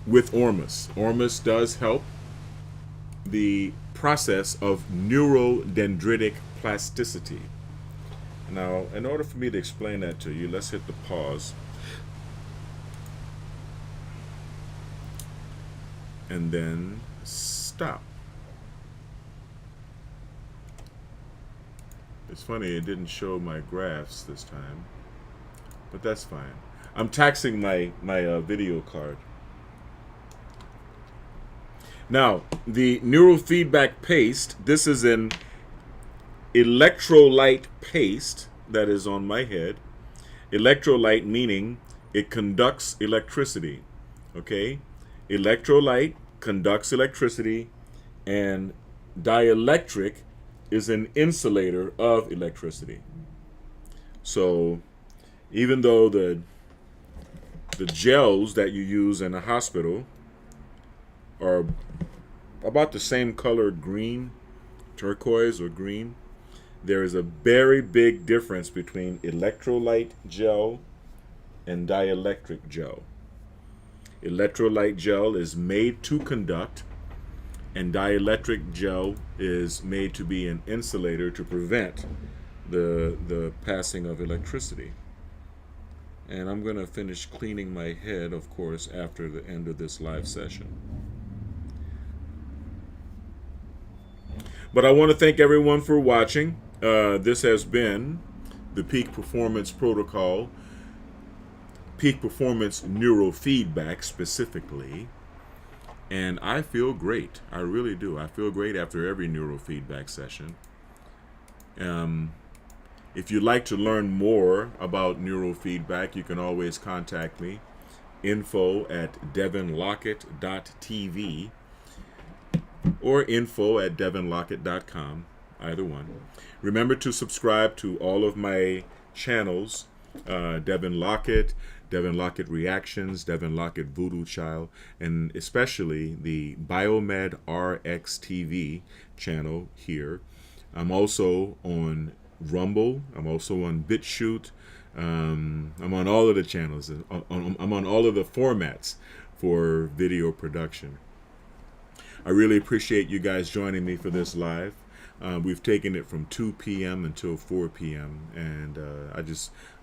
A: With ORMUS. ORMUS does help the process of neurodendritic plasticity. Now, in order for me to explain that to you, let's hit the pause. And then stop. It's funny, it didn't show my graphs this time, but that's fine. I'm taxing my video card. Now, the neurofeedback paste, this is an electrolyte paste that is on my head. Electrolyte meaning it conducts electricity. Okay? Electrolyte conducts electricity, and dielectric is an insulator of electricity. So even though the gels that you use in a hospital are about the same color, green, turquoise or green, there is a very big difference between electrolyte gel and dielectric gel. Electrolyte gel is made to conduct, and dielectric gel is made to be an insulator to prevent the passing of electricity. And I'm going to finish cleaning my head, of course, after the end of this live session. But I want to thank everyone for watching. This has been the Peak Performance Protocol, Peak Performance Neurofeedback specifically. And I feel great. I really do. I feel great after every neurofeedback session. If you'd like to learn more about neurofeedback, you can always contact me. info@devinlockett.tv. or info@devinlockett.com, either one. Remember to subscribe to all of my channels, Devin Lockett, Devin Lockett Reactions, Devin Lockett Voodoo Child, and especially the Biomed RX TV channel here. I'm also on Rumble. I'm also on BitChute. I'm on all of the channels. I'm on all of the formats for video production. I really appreciate you guys joining me for this live. We've taken it from 2 p.m. until 4 p.m. and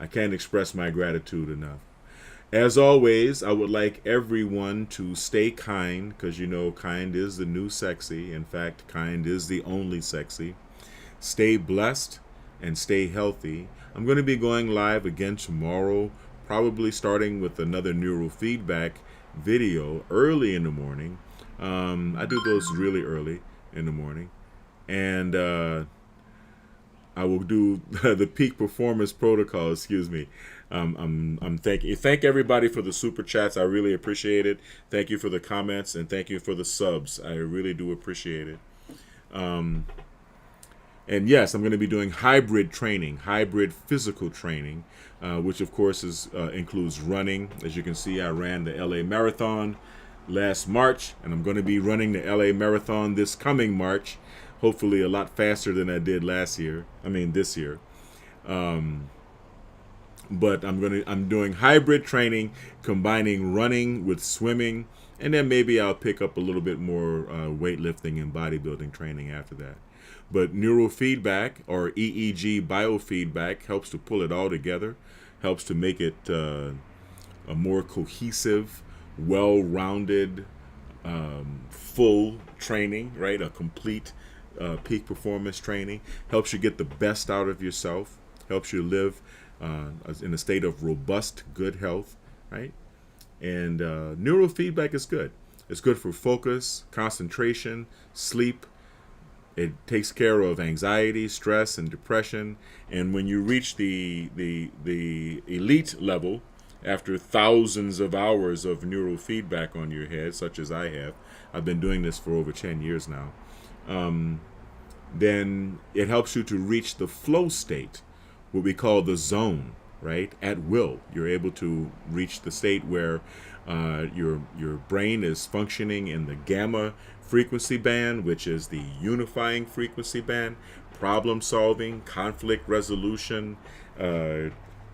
A: I can't express my gratitude enough. As always, I would like everyone to stay kind, because you know kind is the new sexy. In fact, kind is the only sexy. Stay blessed and stay healthy. I'm going to be going live again tomorrow, probably starting with another neurofeedback video early in the morning. I do those really early in the morning. And I will do the peak performance protocol, excuse me. Thank everybody for the super chats. I really appreciate it. Thank you for the comments, and thank you for the subs. I really do appreciate it. And yes, I'm going to be doing hybrid training, hybrid physical training, which of course includes running. As you can see, I ran the LA Marathon last March, and I'm going to be running the LA Marathon this coming March, hopefully a lot faster than I did this year. But I'm doing hybrid training, combining running with swimming, and then maybe I'll pick up a little bit more weightlifting and bodybuilding training after that. But neurofeedback, or EEG biofeedback, helps to pull it all together, helps to make it a more cohesive, well-rounded, full training, right? A complete peak performance training. Helps you get the best out of yourself, helps you live in a state of robust, good health, right? And neurofeedback is good. It's good for focus, concentration, sleep. It takes care of anxiety, stress, and depression. And when you reach the elite level, after thousands of hours of neurofeedback on your head, such as I have, I've been doing this for over 10 years now, then it helps you to reach the flow state, what we call the zone, right? At will. You're able to reach the state where your brain is functioning in the gamma frequency band, which is the unifying frequency band, problem solving, conflict resolution,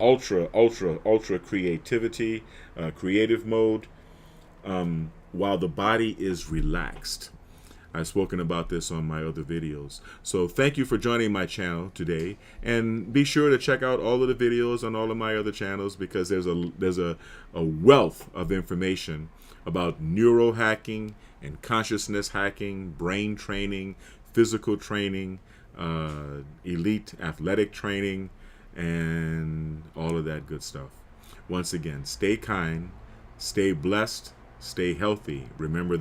A: ultra creativity, creative mode, while the body is relaxed. I've spoken about this on my other videos. So thank you for joining my channel today, and be sure to check out all of the videos on all of my other channels, because there's a wealth of information about neurohacking and consciousness hacking, brain training, physical training, elite athletic training, and all of that good stuff. Once again, stay kind, stay blessed, stay healthy. Remember